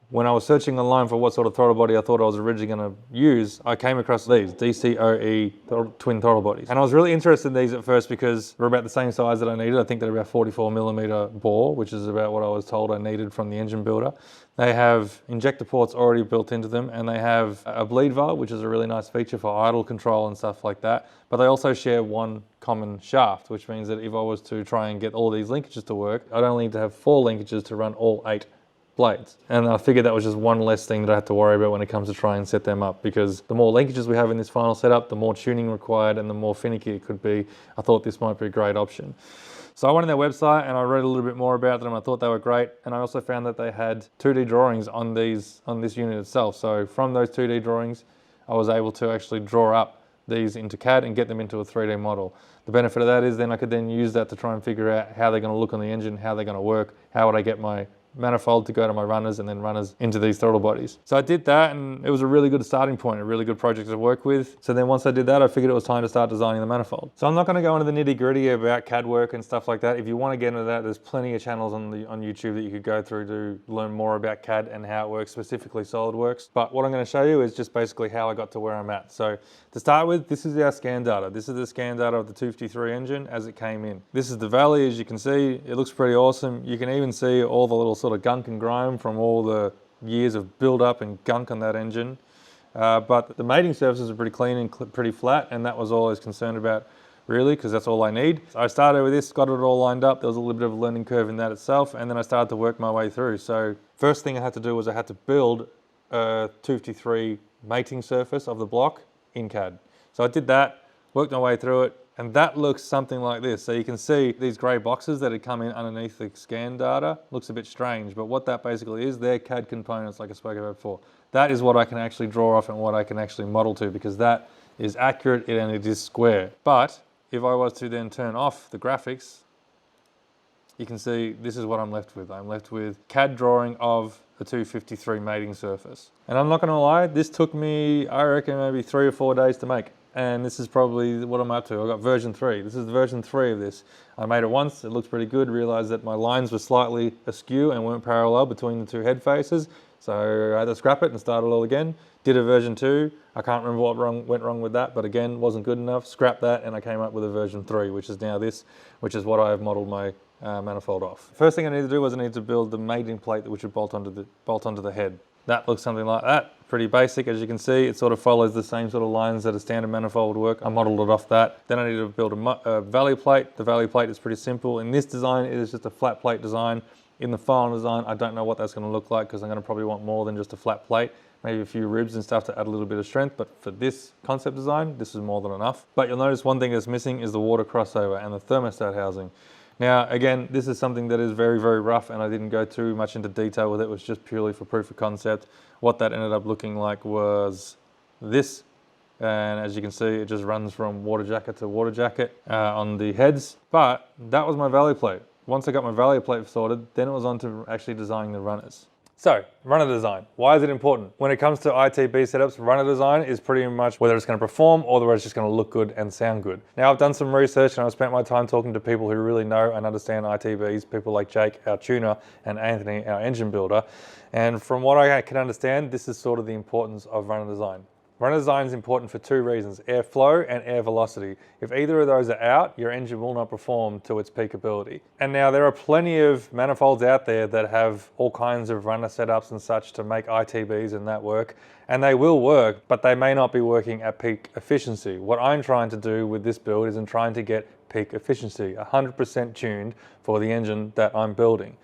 Speaker 2: when I was searching online for what sort of throttle body I thought I was originally going to use, I came across these DCOE twin throttle bodies. And I was really interested in these at first because they're about the same size that I needed. I think they're about 44mm bore, which is about what I was told I needed from the engine builder. They have injector ports already built into them, and they have a bleed valve, which is a really nice feature for idle control and stuff like that. But they also share one common shaft, which means that if I was to try and get all these linkages to work, I'd only need to have 4 linkages to run all 8 blades. And I figured that was just one less thing that I have to worry about when it comes to trying and set them up, because the more linkages we have in this final setup, the more tuning required and the more finicky it could be. I thought this might be a great option. So I went on their website and I read a little bit more about them. I thought they were great, and I also found that they had 2D drawings on this unit itself. So from those 2D drawings, I was able to actually draw up these into CAD and get them into a 3D model. The benefit of that is then I could then use that to try and figure out how they're going to look on the engine, how they're going to work, how would I get my manifold to go to my runners, and then runners into these throttle bodies. So I did that, and it was a really good starting point, a really good project to work with. So then once I did that, I figured it was time to start designing the manifold. So I'm not going to go into the nitty gritty about CAD work and stuff like that. If you want to get into that, there's plenty of channels on YouTube that you could go through to learn more about CAD and how it works, specifically SolidWorks. But what I'm going to show you is just basically how I got to where I'm at. So to start with, this is our scan data. This is the scan data of the 253 engine as it came in. This is the valley, as you can see. It looks pretty awesome. You can even see all the little sort of gunk and grime from all the years of build up and gunk on that engine. But the mating surfaces are pretty clean and pretty flat, and that was all I was concerned about really, because that's all I need. So I started with this, got it all lined up. There was a little bit of a learning curve in that itself, and then I started to work my way through. So first thing I had to do was I had to build a 253 mating surface of the block in CAD. So I did that, worked my way through it, and that looks something like this. So you can see these grey boxes that had come in underneath the scan data. Looks a bit strange, but what that basically is, they're CAD components like I spoke about before. That is what I can actually draw off and what I can actually model to, because that is accurate and it is square. But if I was to then turn off the graphics, you can see this is what I'm left with. I'm left with CAD drawing of the 253 mating surface. And I'm not going to lie, this took me, I reckon, maybe 3 or 4 days to make. And this is probably what I'm up to. I got version 3. This is version 3 of this. I made it once, it looks pretty good, realized that my lines were slightly askew and weren't parallel between the 2 head faces. So I had to scrap it and start it all again. Did a version 2. I can't remember what went wrong with that, but again, wasn't good enough. Scrapped that, and I came up with a version 3, which is now this, which is what I have modeled my manifold off. First thing I need to do was I need to build the mating plate which would bolt onto the head. That looks something like that. Pretty basic, as you can see. It sort of follows the same sort of lines that a standard manifold would work. I modeled it off that. Then I need to build a valley plate. The valley plate is pretty simple. In this design, it is just a flat plate design. In the final design, I don't know what that's going to look like, because I'm going to probably want more than just a flat plate. Maybe a few ribs and stuff to add a little bit of strength, but for this concept design, this is more than enough. But you'll notice one thing that's missing is the water crossover and the thermostat housing. Now, again, this is something that is very, very rough, and I didn't go too much into detail with it. It was just purely for proof of concept. What that ended up looking like was this,
Speaker 5: And as you can see, it just runs from water jacket to water jacket on the heads. But that was my valley plate. Once I got my valley plate sorted, then it was on to actually designing the runners. So, runner design. Why is it important? When it comes to ITB setups, runner design is pretty much whether it's going to perform or whether it's just going to look good and sound good. Now, I've done some research and I've spent my time talking to people who really know and understand ITBs, people like Jake, our tuner, and Anthony, our engine builder. And from what I can understand, this is sort of the importance of runner design. Runner design is important for two reasons, air flow and air velocity. If either of those are out, your engine will not perform to its peak ability. And now there are plenty of manifolds out there that have all kinds of runner setups and such to make ITBs and that work. And they will work, but they may not be working at peak efficiency. What I'm trying to do with this build is I'm trying to get peak efficiency, 100% tuned for the engine that I'm building.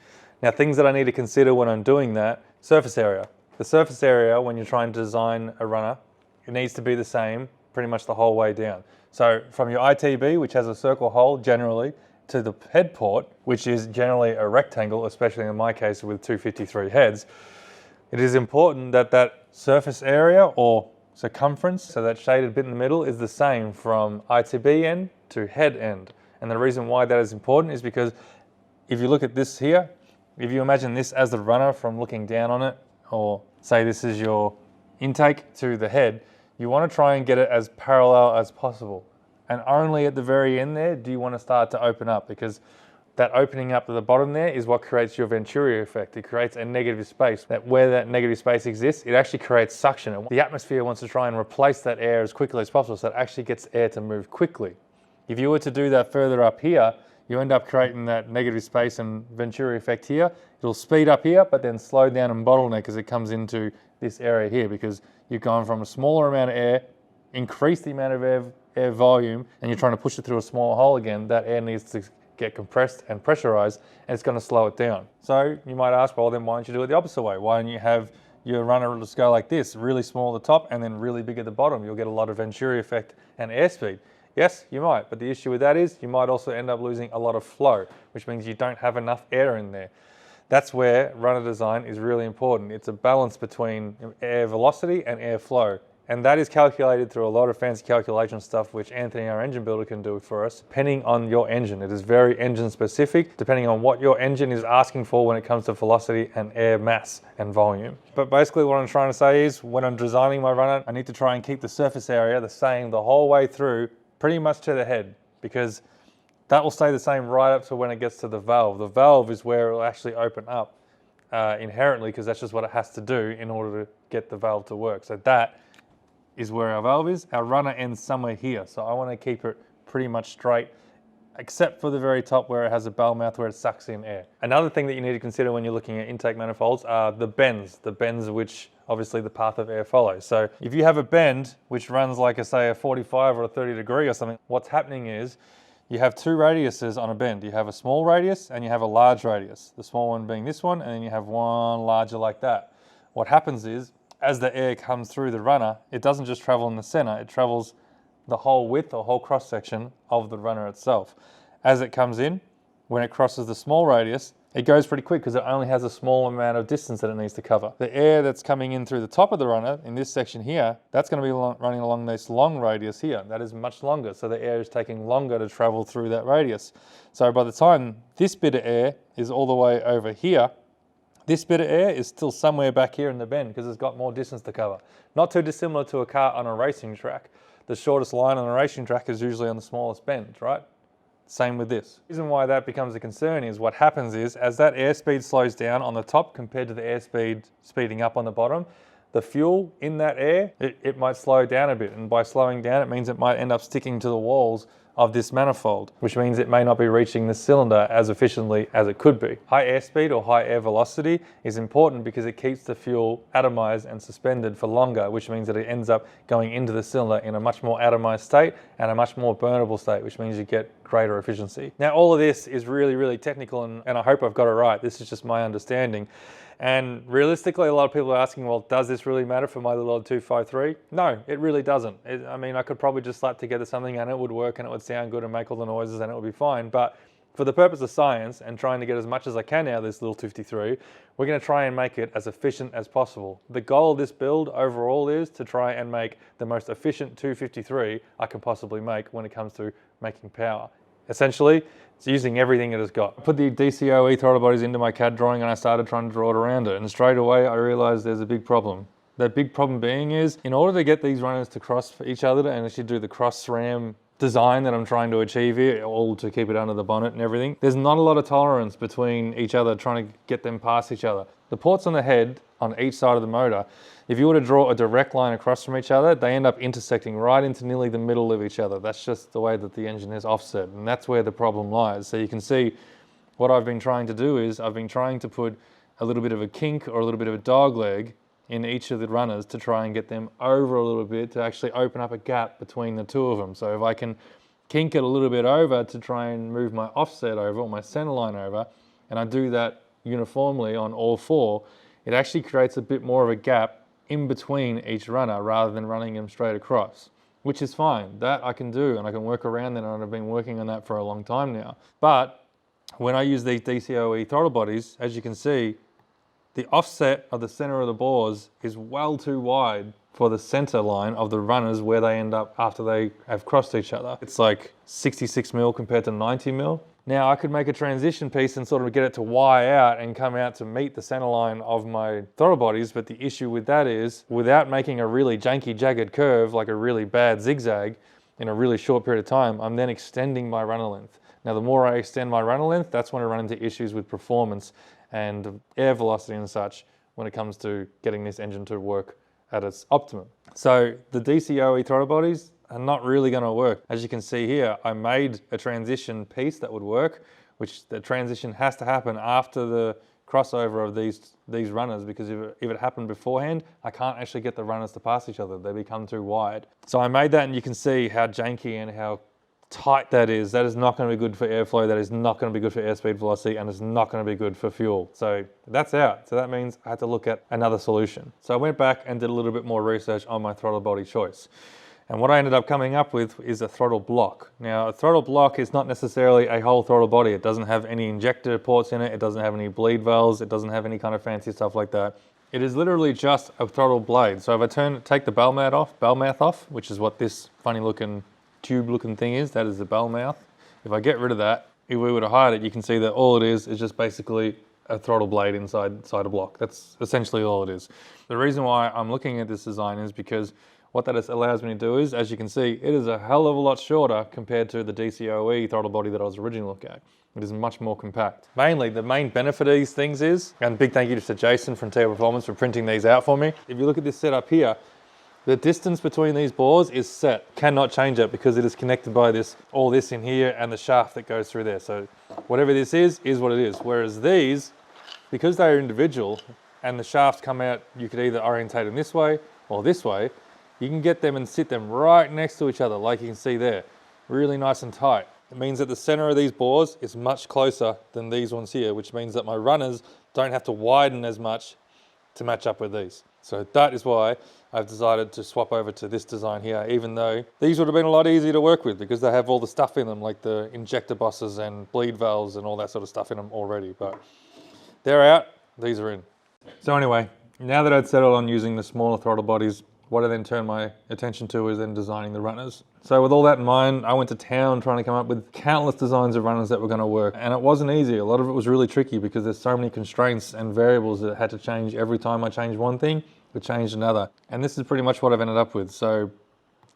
Speaker 5: Now, things that I need to consider when I'm doing that, surface area. The surface area when you're trying to design a runner, it needs to be the same pretty much the whole way down. So from your ITB, which has a circle hole generally, to the head port, which is generally a rectangle, especially in my case with 253 heads, it is important that that surface area or circumference, so that shaded bit in the middle, is the same from ITB end to head end. And the reason why that is important is because if you look at this here, if you imagine this as the runner from looking down on it, or say this is your intake to the head, you want to try and get it as parallel as possible. And only at the very end there do you want to start to open up, because that opening up at the bottom there is what creates your Venturi effect. It creates a negative space. That where that negative space exists, it actually creates suction. The atmosphere wants to try and replace that air as quickly as possible, so it actually gets air to move quickly. If you were to do that further up here, you end up creating that negative space and Venturi effect here. It'll speed up here, but then slow down and bottleneck as it comes into this area here, because you've gone from a smaller amount of air, increase the amount of air volume, and you're trying to push it through a small hole again. That air needs to get compressed and pressurized, and it's going to slow it down. So you might ask, well, then why don't you do it the opposite way? Why don't you have your runner just go like this, really small at the top and then really big at the bottom? You'll get a lot of Venturi effect and airspeed. Yes, you might, but the issue with that is you might also end up losing a lot of flow, which means you don't have enough air in there. That's where runner design is really important. It's a balance between air velocity and air flow. And that is calculated through a lot of fancy calculation stuff, which Anthony, our engine builder, can do for us, depending on your engine. It is very engine specific, depending on what your engine is asking for when it comes to velocity and air mass and volume. But basically what I'm trying to say is when I'm designing my runner, I need to try and keep the surface area the same the whole way through, pretty much to the head, because that will stay the same right up to when it gets to the valve. The valve is where it will actually open up inherently, because that's just what it has to do in order to get the valve to work. So that is where our valve is. Our runner ends somewhere here. So I want to keep it pretty much straight, except for the very top where it has a bell mouth where it sucks in air. Another thing that you need to consider when you're looking at intake manifolds are the bends which obviously the path of air follows. So if you have a bend which runs like say a 45 or a 30 degree or something, what's happening is you have two radiuses on a bend. You have a small radius and you have a large radius. The small one being this one, and then you have one larger like that. What happens is, as the air comes through the runner, it doesn't just travel in the center, it travels the whole width or whole cross section of the runner itself. As it comes in, when it crosses the small radius, it goes pretty quick because it only has a small amount of distance that it needs to cover. The air that's coming in through the top of the runner, in this section here, that's going to be running along this long radius here. That is much longer, so the air is taking longer to travel through that radius. So by the time this bit of air is all the way over here, this bit of air is still somewhere back here in the bend because it's got more distance to cover. Not too dissimilar to a car on a racing track. The shortest line on a racing track is usually on the smallest bend, right? Same with this. The reason why that becomes a concern is what happens is as that airspeed slows down on the top compared to the airspeed speeding up on the bottom, the fuel in that air, it might slow down a bit. And by slowing down, it means it might end up sticking to the walls of this manifold, which means it may not be reaching the cylinder as efficiently as it could be. High airspeed or high air velocity is important because it keeps the fuel atomized and suspended for longer, which means that it ends up going into the cylinder in a much more atomized state and a much more burnable state, which means you get greater efficiency. Now, all of this is really, really technical, and I hope I've got it right. This is just my understanding. And realistically, a lot of people are asking, well, does this really matter for my little old 253? No, it really doesn't. I mean, I could probably just slap together something and it would work and it would sound good and make all the noises and it would be fine. But For the purpose of science and trying to get as much as I can out of this little 253, we're going to try and make it as efficient as possible. The goal of this build overall is to try and make the most efficient 253 I can possibly make when it comes to making power. Essentially, it's using everything it has got. I put the DCOE throttle bodies into my CAD drawing and I started trying to draw it around it, and straight away I realized there's a big problem. That big problem being is, in order to get these runners to cross for each other and actually do the cross SRAM design that I'm trying to achieve here, all to keep it under the bonnet and everything, there's not a lot of tolerance between each other trying to get them past each other. The ports on the head on each side of the motor, if you were to draw a direct line across from each other, they end up intersecting right into nearly the middle of each other. That's just the way that the engine is offset, and that's where the problem lies. So you can see what I've been trying to do is I've been trying to put a little bit of a kink or a little bit of a dog leg in each of the runners to try and get them over a little bit to actually open up a gap between the two of them. So if I can kink it a little bit over to try and move my offset over or my center line over, and I do that uniformly on all four, it actually creates a bit more of a gap in between each runner rather than running them straight across, which is fine. That I can do and I can work around that, and I've been working on that for a long time now. But when I use these DCOE throttle bodies, as you can see, the offset of the center of the bores is well too wide for the center line of the runners where they end up after they have crossed each other. It's like 66 mil compared to 90 mil. Now I could make a transition piece and sort of get it to Y out and come out to meet the center line of my throttle bodies, but the issue with that is, without making a really janky jagged curve, like a really bad zigzag in a really short period of time, I'm then extending my runner length. Now the more I extend my runner length, that's when I run into issues with performance and air velocity and such when it comes to getting this engine to work at its optimum. So the DCOE throttle bodies are not really going to work. As you can see here, I made a transition piece that would work, which the transition has to happen after the crossover of these runners, because if it happened beforehand, I can't actually get the runners to pass each other. They become too wide. So I made that, and you can see how janky and how tight that is. That is not going to be good for airflow, that is not going to be good for airspeed velocity, and it's not going to be good for fuel. So that's out. So that means I had to look at another solution. So I went back and did a little bit more research on my throttle body choice. And what I ended up coming up with is a throttle block. Now a throttle block is not necessarily a whole throttle body. It doesn't have any injector ports in it. It doesn't have any bleed valves. It doesn't have any kind of fancy stuff like that. It is literally just a throttle blade. So if I take the bell mouth off, which is what this funny looking tube looking thing is, that is the bell mouth. If I get rid of that, if we were to hide it, you can see that all it is just basically a throttle blade inside a block. That's essentially all it is. The reason why I'm looking at this design is because what that allows me to do is, as you can see, it is a hell of a lot shorter compared to the DCOE throttle body that I was originally looking at. It is much more compact. Mainly, the main benefit of these things is, and big thank you to Jason from Tiperformance for printing these out for me. If you look at this setup here, the distance between these bores is set. Cannot change it because it is connected by all this in here and the shaft that goes through there. So whatever this is what it is. Whereas these, because they are individual and the shafts come out, you could either orientate them this way or this way. You can get them and sit them right next to each other, like you can see there. Really nice and tight. It means that the center of these bores is much closer than these ones here, which means that my runners don't have to widen as much to match up with these. So that is why I've decided to swap over to this design here, even though these would have been a lot easier to work with because they have all the stuff in them, like the injector bosses and bleed valves and all that sort of stuff in them already. But they're out, these are in. So anyway, now that I'd settled on using the smaller throttle bodies, what I then turned my attention to is then designing the runners. So with all that in mind, I went to town trying to come up with countless designs of runners that were going to work. And it wasn't easy. A lot of it was really tricky because there's so many constraints and variables that had to change every time I changed one thing, it changed another. And this is pretty much what I've ended up with. So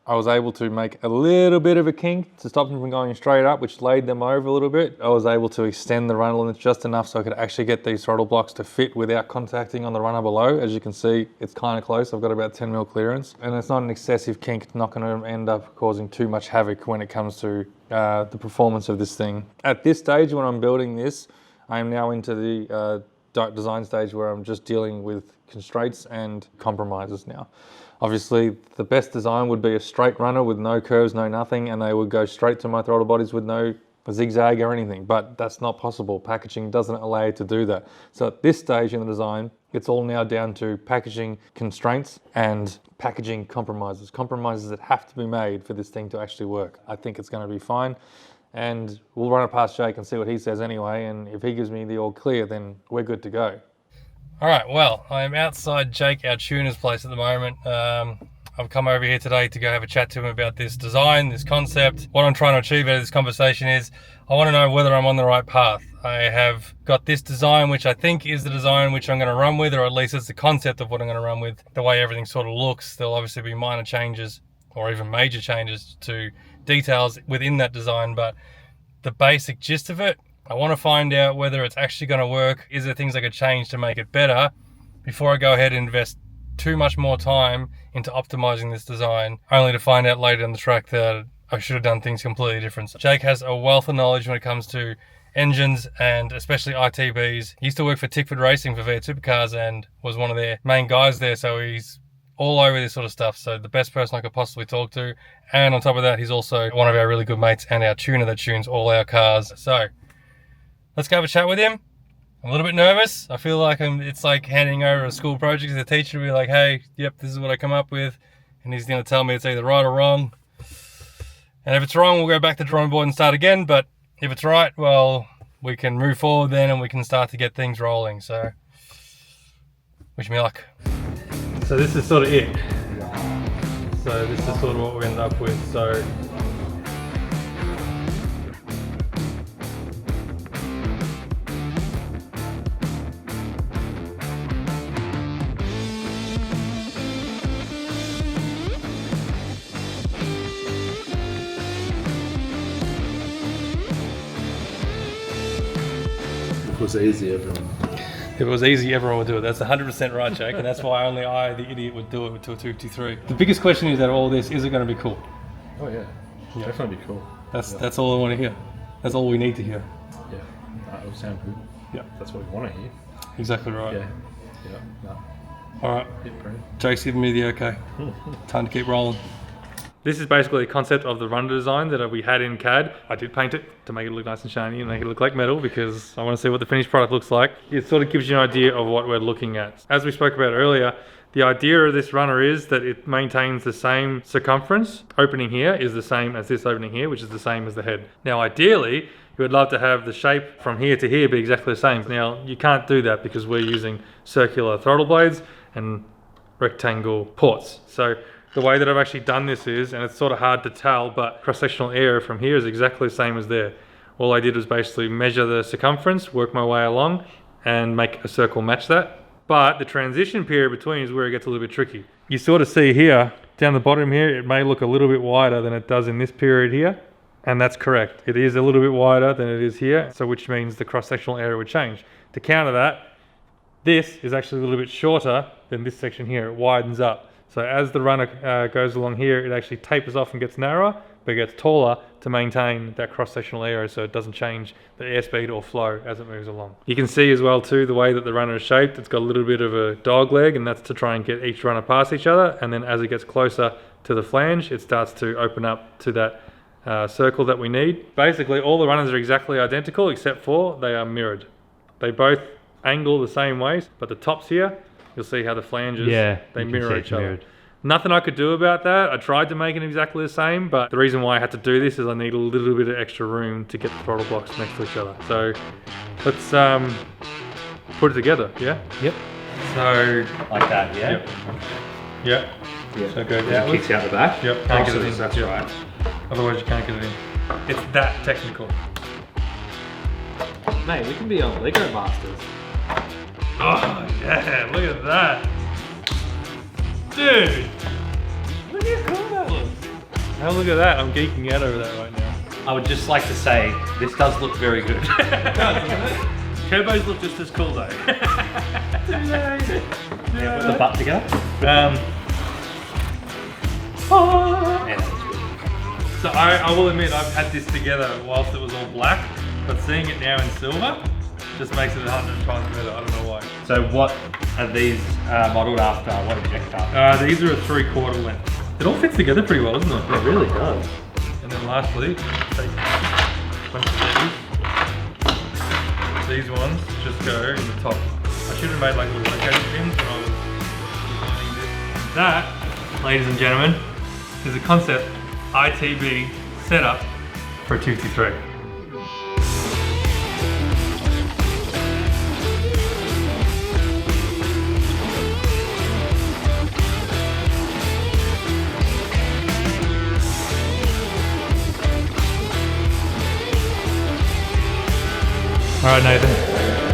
Speaker 5: I was able to make a little bit of a kink to stop them from going straight up, which laid them over a little bit. I was able to extend the runner length just enough so I could actually get these throttle blocks to fit without contacting on the runner below. As you can see, it's kind of close. I've got about 10 mil clearance, and it's not an excessive kink. It's not going to end up causing too much havoc when it comes to the performance of this thing. At this stage, when I'm building this, I am now into the design stage where I'm just dealing with constraints and compromises now. Obviously, the best design would be a straight runner with no curves, no nothing, and they would go straight to my throttle bodies with no zigzag or anything, but that's not possible. Packaging doesn't allow you to do that. So at this stage in the design, it's all now down to packaging constraints and packaging compromises that have to be made for this thing to actually work. I think it's going to be fine. and we'll run it past Jake and see what he says anyway, and if he gives me the all clear, then we're good to go. All right, well, I am outside Jake, our tuner's place at the moment. I've come over here today to go have a chat to him about this design, this concept. What I'm trying to achieve out of this conversation is I want to know whether I'm on the right path. I have got this design, which I think is the design which I'm going to run with, or at least it's the concept of what I'm going to run with. The way everything sort of looks, there'll obviously be minor changes or even major changes to details within that design, but the basic gist of it, I want to find out whether it's actually going to work. Is there things I could change to make it better before I go ahead and invest too much more time into optimizing this design, only to find out later in the track that I should have done things completely different. So Jake has a wealth of knowledge when it comes to engines and especially ITBs. He used to work for Tickford Racing for Fiat Supercars and was one of their main guys there, so he's all over this sort of stuff. So the best person I could possibly talk to. And on top of that, he's also one of our really good mates and our tuner that tunes all our cars. So let's go have a chat with him. I'm a little bit nervous. I feel like it's like handing over a school project to the teacher to be like, hey, yep, this is what I come up with. And he's going to tell me it's either right or wrong. And if it's wrong, we'll go back to the drawing board and start again. But if it's right, well, we can move forward then and we can start to get things rolling. So wish me luck. So this is sort of it. So this is sort of what we end up with. So
Speaker 6: If it was easy, everyone.
Speaker 2: If it was easy, everyone would do it. That's 100% right, Jake, and that's why only I, the idiot, would do it with 223. The biggest question is that all this, is it going to be cool?
Speaker 6: Oh yeah, definitely be cool.
Speaker 2: That's all I want to hear. That's all we need to hear.
Speaker 6: Yeah, that will sound good.
Speaker 2: Yeah,
Speaker 6: that's what we want to hear.
Speaker 2: exactly right.
Speaker 6: Yeah, no.
Speaker 2: All right,
Speaker 6: Hit bro.
Speaker 2: Jake's giving me the okay. Time to keep rolling. This is basically the concept of the runner design that we had in CAD. I did paint it to make it look nice and shiny and make it look like metal because I want to see what the finished product looks like. It sort of gives you an idea of what we're looking at. As we spoke about earlier, the idea of this runner is that it maintains the same circumference. Opening here is the same as this opening here, which is the same as the head. Now, ideally, you would love to have the shape from here to here be exactly the same. Now, you can't do that because we're using circular throttle blades and rectangle ports. So the way that I've actually done this is, and it's sort of hard to tell, but cross-sectional area from here is exactly the same as there. All I did was basically measure the circumference, work my way along, and make a circle match that. But the transition period between is where it gets a little bit tricky. You sort of see here, down the bottom here, it may look a little bit wider than it does in this period here. And that's correct. It is a little bit wider than it is here, so which means the cross-sectional area would change. To counter that, this is actually a little bit shorter than this section here. It widens up. So as the runner goes along here, it actually tapers off and gets narrower, but it gets taller to maintain that cross-sectional area so it doesn't change the airspeed or flow as it moves along. You can see as well too the way that the runner is shaped. It's got a little bit of a dog leg, and that's to try and get each runner past each other. And then as it gets closer to the flange, it starts to open up to that circle that we need. Basically, all the runners are exactly identical except for they are mirrored. They both angle the same ways, but the tops here, you'll see how the flanges, they mirror each other. Nothing I could do about that. I tried to make it exactly the same, but the reason why I had to do this is I need a little bit of extra room to get the throttle blocks next to each other. So let's put it together, yeah?
Speaker 1: Yep.
Speaker 2: So
Speaker 3: Like that, yeah?
Speaker 2: Yep. Yep.
Speaker 3: Yeah.
Speaker 2: So go
Speaker 3: It
Speaker 2: downwards.
Speaker 3: kicks out the back?
Speaker 2: Yep, can't get
Speaker 3: Oh,
Speaker 2: it in.
Speaker 3: that's
Speaker 2: Yep.
Speaker 3: right.
Speaker 2: Otherwise you can't get it in. It's that technical.
Speaker 3: Mate, we can be on Lego Masters.
Speaker 2: Oh yeah, look at that. Dude! Look how cool that looks. Now look at that, I'm geeking out over that right now.
Speaker 3: I would just like to say, this does look very good.
Speaker 2: Turbos look just as cool though.
Speaker 3: Yeah, put the butt together.
Speaker 2: Um,
Speaker 3: Yeah, that looks good.
Speaker 2: so I will admit I've had this together whilst it was all black, but seeing it now in silver just makes it 100 times better. I don't know why.
Speaker 3: So what are these modelled after? What injector?
Speaker 2: These are a 3/4 length. It all fits together pretty well, doesn't it?
Speaker 3: It really does.
Speaker 2: And then lastly, take a bunch of these ones just go in the top. I should have made like little locating pins when I was designing this. That, ladies and gentlemen, is a concept ITB setup for a 253.
Speaker 1: All right, Nathan,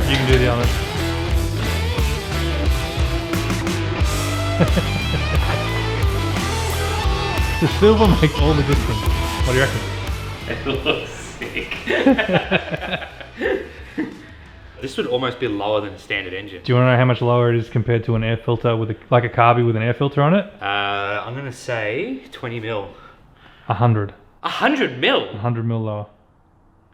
Speaker 1: you can do the honors. The silver makes all the difference. What do you reckon?
Speaker 3: It looks sick. This would almost be lower than a standard engine.
Speaker 1: Do you want to know how much lower it is compared to an air filter with like a carby with an air filter on it?
Speaker 3: I'm gonna say 20 mil.
Speaker 1: 100.
Speaker 3: 100 mil?
Speaker 1: 100 mil lower.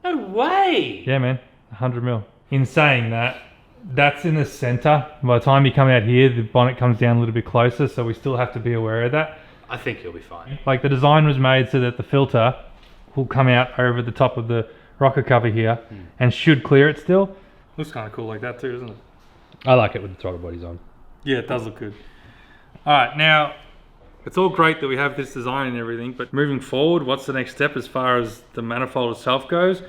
Speaker 3: No way.
Speaker 1: Yeah, man. 100 mil. In saying that, that's in the center. By the time you come out here, the bonnet comes down a little bit closer, so we still have to be aware of that.
Speaker 3: I think you'll be fine.
Speaker 1: Like the design was made so that the filter will come out over the top of the rocker cover here and should clear it still.
Speaker 2: Looks kind of cool like that too, doesn't it?
Speaker 1: I like it with the throttle bodies on.
Speaker 2: Yeah, it does look good. All right, now it's all great that we have this design and everything, but moving forward, what's the next step as far as the manifold itself goes?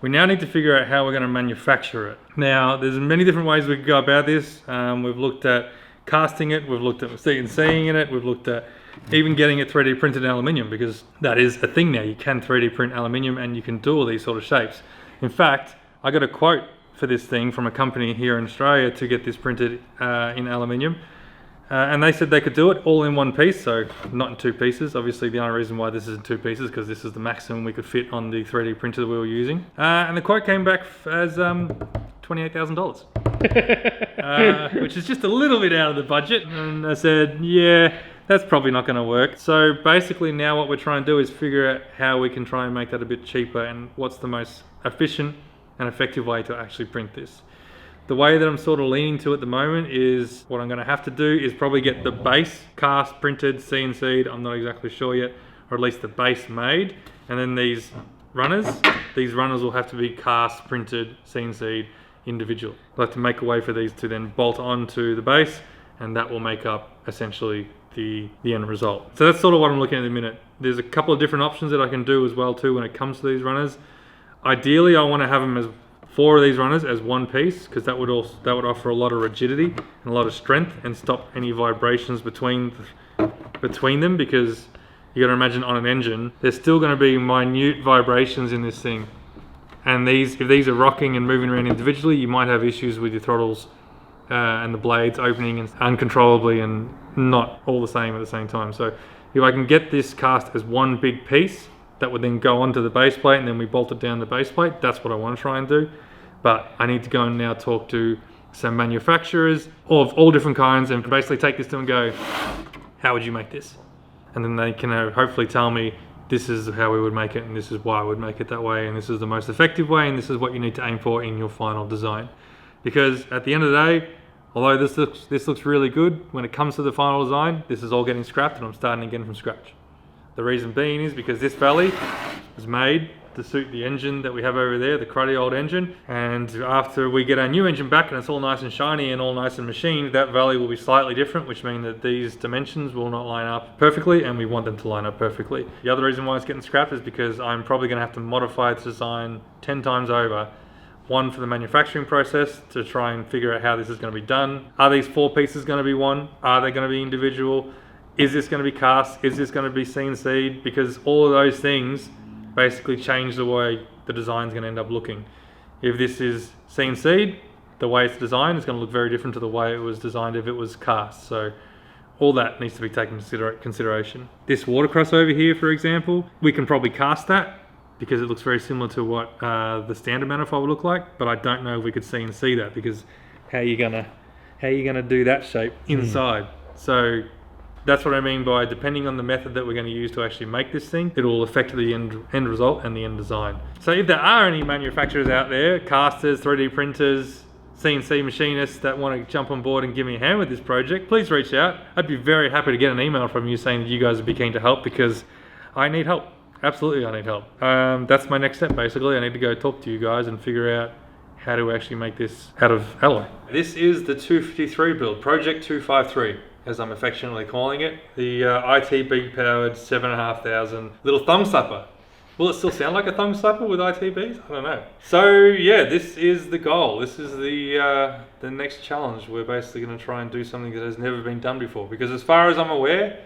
Speaker 2: We now need to figure out how we're going to manufacture it. Now, there's many different ways we could go about this. We've looked at casting it, we've looked at CNCing in it, we've looked at even getting it 3D printed in aluminium, because that is a thing now. You can 3D print aluminium and you can do all these sort of shapes. In fact, I got a quote for this thing from a company here in Australia to get this printed in aluminium. And they said they could do it all in one piece, so not in two pieces. Obviously, the only reason why this is in two pieces because this is the maximum we could fit on the 3D printer that we were using. And the quote came back as $28,000, which is just a little bit out of the budget. And I said, yeah, that's probably not going to work. So basically, now what we're trying to do is figure out how we can try and make that a bit cheaper and what's the most efficient and effective way to actually print this. The way that I'm sort of leaning to at the moment is what I'm going to have to do is probably get the base cast, printed, CNC'd, I'm not exactly sure yet, or at least the base made. And then these runners will have to be cast, printed, CNC'd individual. I'll have to make a way for these to then bolt onto the base, and that will make up essentially the end result. So that's sort of what I'm looking at in a minute. There's a couple of different options that I can do as well too when it comes to these runners. Ideally, I want to have them as 4 of these runners as one piece, because that would offer a lot of rigidity and a lot of strength and stop any vibrations between them, because you got to imagine on an engine there's still going to be minute vibrations in this thing, and if these are rocking and moving around individually, you might have issues with your throttles and the blades opening uncontrollably and not all the same at the same time. So if I can get this cast as one big piece, that would then go onto the base plate and then we bolt it down the base plate. That's what I want to try and do. But I need to go and now talk to some manufacturers of all different kinds and basically take this to them and go, how would you make this? And then they can hopefully tell me this is how we would make it and this is why I would make it that way and this is the most effective way and this is what you need to aim for in your final design. Because at the end of the day, although this looks really good, when it comes to the final design, this is all getting scrapped and I'm starting again from scratch. The reason being is because this valley was made to suit the engine that we have over there, the cruddy old engine. And after we get our new engine back and it's all nice and shiny and all nice and machined, that valley will be slightly different, which means that these dimensions will not line up perfectly and we want them to line up perfectly. The other reason why it's getting scrapped is because I'm probably going to have to modify its design 10 times over. One, for the manufacturing process to try and figure out how this is going to be done. Are these 4 pieces going to be one? Are they going to be individual? Is this going to be cast? Is this going to be CNC'd? Because all of those things basically change the way the design is going to end up looking. If this is CNC'd, the way it's designed is going to look very different to the way it was designed if it was cast. So all that needs to be taken into consideration. This watercress over here, for example, we can probably cast that because it looks very similar to what the standard manifold would look like, but I don't know if we could CNC that, because how are you gonna do that shape inside? So that's what I mean by depending on the method that we're going to use to actually make this thing, it will affect the end result and the end design. So if there are any manufacturers out there, casters, 3D printers, CNC machinists that want to jump on board and give me a hand with this project, please reach out. I'd be very happy to get an email from you saying that you guys would be keen to help, because I need help. Absolutely, I need help. That's my next step basically. I need to go talk to you guys and figure out how to actually make this out of alloy. This is the 253 build, Project 253. As I'm affectionately calling it, the ITB powered 7,500 little thumb slapper. Will it still sound like a thumb slapper with ITBs? I don't know. So yeah, this is the goal. This is the next challenge. We're basically going to try and do something that has never been done before. Because as far as I'm aware,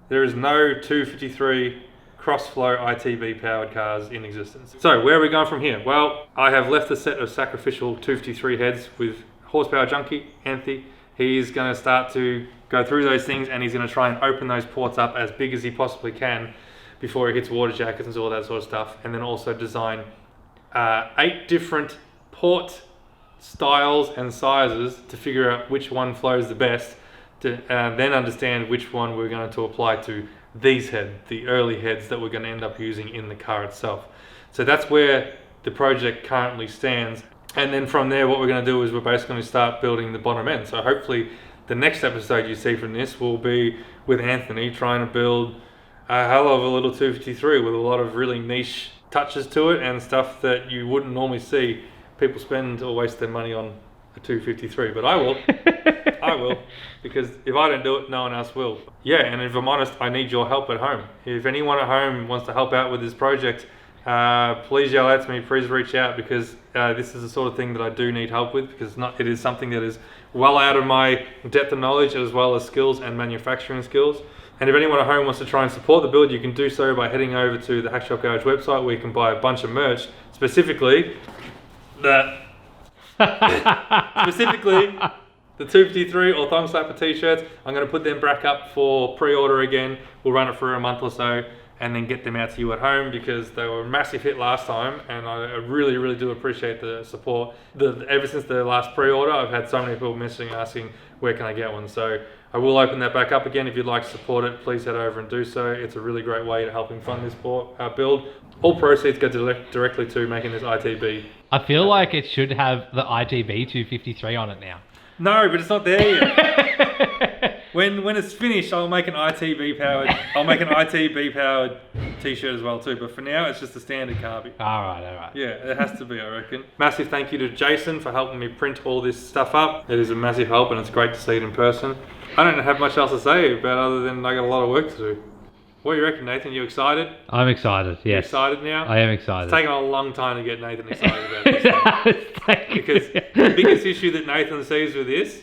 Speaker 2: there is no 253 cross-flow ITB powered cars in existence. So where are we going from here? Well, I have left a set of sacrificial 253 heads with horsepower junkie, Anthony. He's going to start to go through those things, and he's going to try and open those ports up as big as he possibly can before he hits water jackets and all that sort of stuff. And then also design 8 different port styles and sizes to figure out which one flows the best, to then understand which one we're going to apply to these heads, the early heads that we're going to end up using in the car itself. So that's where the project currently stands. And then from there, what we're going to do is we're basically going to start building the bottom end. So hopefully the next episode you see from this will be with Anthony trying to build a hell of a little 253 with a lot of really niche touches to it and stuff that you wouldn't normally see people spend or waste their money on a 253. But I will. I will, because if I don't do it, no one else will. Yeah, and if I'm honest, I need your help at home. If anyone at home wants to help out with this project, please yell out to me, please reach out, because this is the sort of thing that I do need help with, because it is something that is well out of my depth of knowledge, as well as skills and manufacturing skills. And if anyone at home wants to try and support the build, you can do so by heading over to the Hackshop Garage website, where you can buy a bunch of merch, specifically the 253 or Thumb Slapper t-shirts. I'm going to put them back up for pre-order again. We'll run it for a month or so and then get them out to you at home, because they were a massive hit last time, and I really, really do appreciate the support. Ever since the last pre-order, I've had so many people messaging asking where can I get one. So I will open that back up again. If you'd like to support it, please head over and do so. It's a really great way to helping fund this build. All proceeds go directly to making this ITB.
Speaker 7: I feel like it should have the ITB 253 on it now.
Speaker 2: No, but it's not there yet. When it's finished, I'll make an ITB powered t-shirt as well too. But for now, it's just a standard carby.
Speaker 7: All right.
Speaker 2: Yeah, it has to be, I reckon. Massive thank you to Jason for helping me print all this stuff up. It is a massive help, and it's great to see it in person. I don't have much else to say about other than I got a lot of work to do. What do you reckon, Nathan? You excited?
Speaker 7: I'm excited, yes.
Speaker 2: You excited now?
Speaker 7: I am excited.
Speaker 2: It's taken a long time to get Nathan excited about this. Because the biggest issue that Nathan sees with this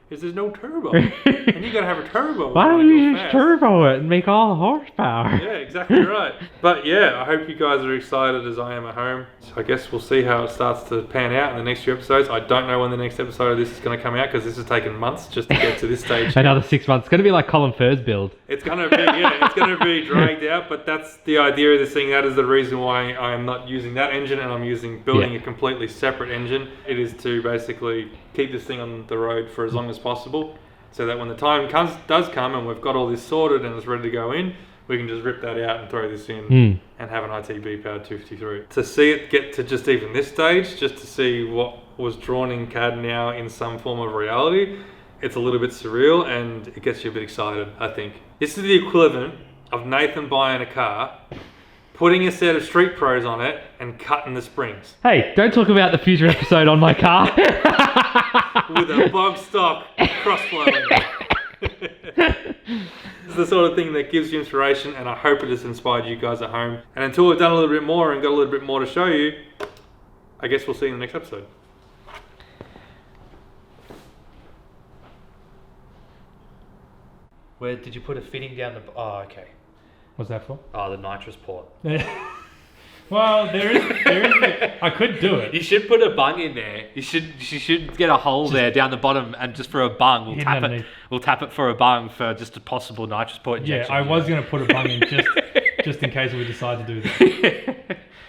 Speaker 2: is there's no turbo. And you got to have a turbo.
Speaker 7: Why don't you just turbo it and make all the horsepower?
Speaker 2: Yeah, exactly right. But yeah, I hope you guys are excited as I am at home. So I guess we'll see how it starts to pan out in the next few episodes. I don't know when the next episode of this is going to come out, because this has taken months just to get to this stage.
Speaker 7: Another 6 months. It's going to be like Colin Furr's build.
Speaker 2: It's going to be, it's going to be dragged out, but that's the idea of this thing. That is the reason why I am not using that engine, and I'm building a completely separate engine. It is to basically keep this thing on the road for as long as possible, so that when the time does come and we've got all this sorted and it's ready to go in, we can just rip that out and throw this in and have an ITB powered 253. To see it get to just even this stage, just to see what was drawn in CAD now in some form of reality, it's a little bit surreal, and it gets you a bit excited, I think. This is the equivalent of Nathan buying a car, putting a set of Street Pros on it, and cutting the springs.
Speaker 7: Hey, don't talk about the future episode on my car.
Speaker 2: With a bog stock crossflow in it. This is the sort of thing that gives you inspiration, and I hope it has inspired you guys at home. And until we've done a little bit more and got a little bit more to show you, I guess we'll see you in the next episode.
Speaker 3: Where did you put a fitting down the... Oh, okay.
Speaker 1: What's that for?
Speaker 3: Oh, the nitrous port.
Speaker 1: Well, there is. I could do it.
Speaker 3: You should put a bung in there. You should get a hole there down the bottom, and just for a bung, we'll tap it. We'll tap it for a bung for just a possible nitrous port injection.
Speaker 1: Yeah, I was going to put a bung in just in case we decide to do that.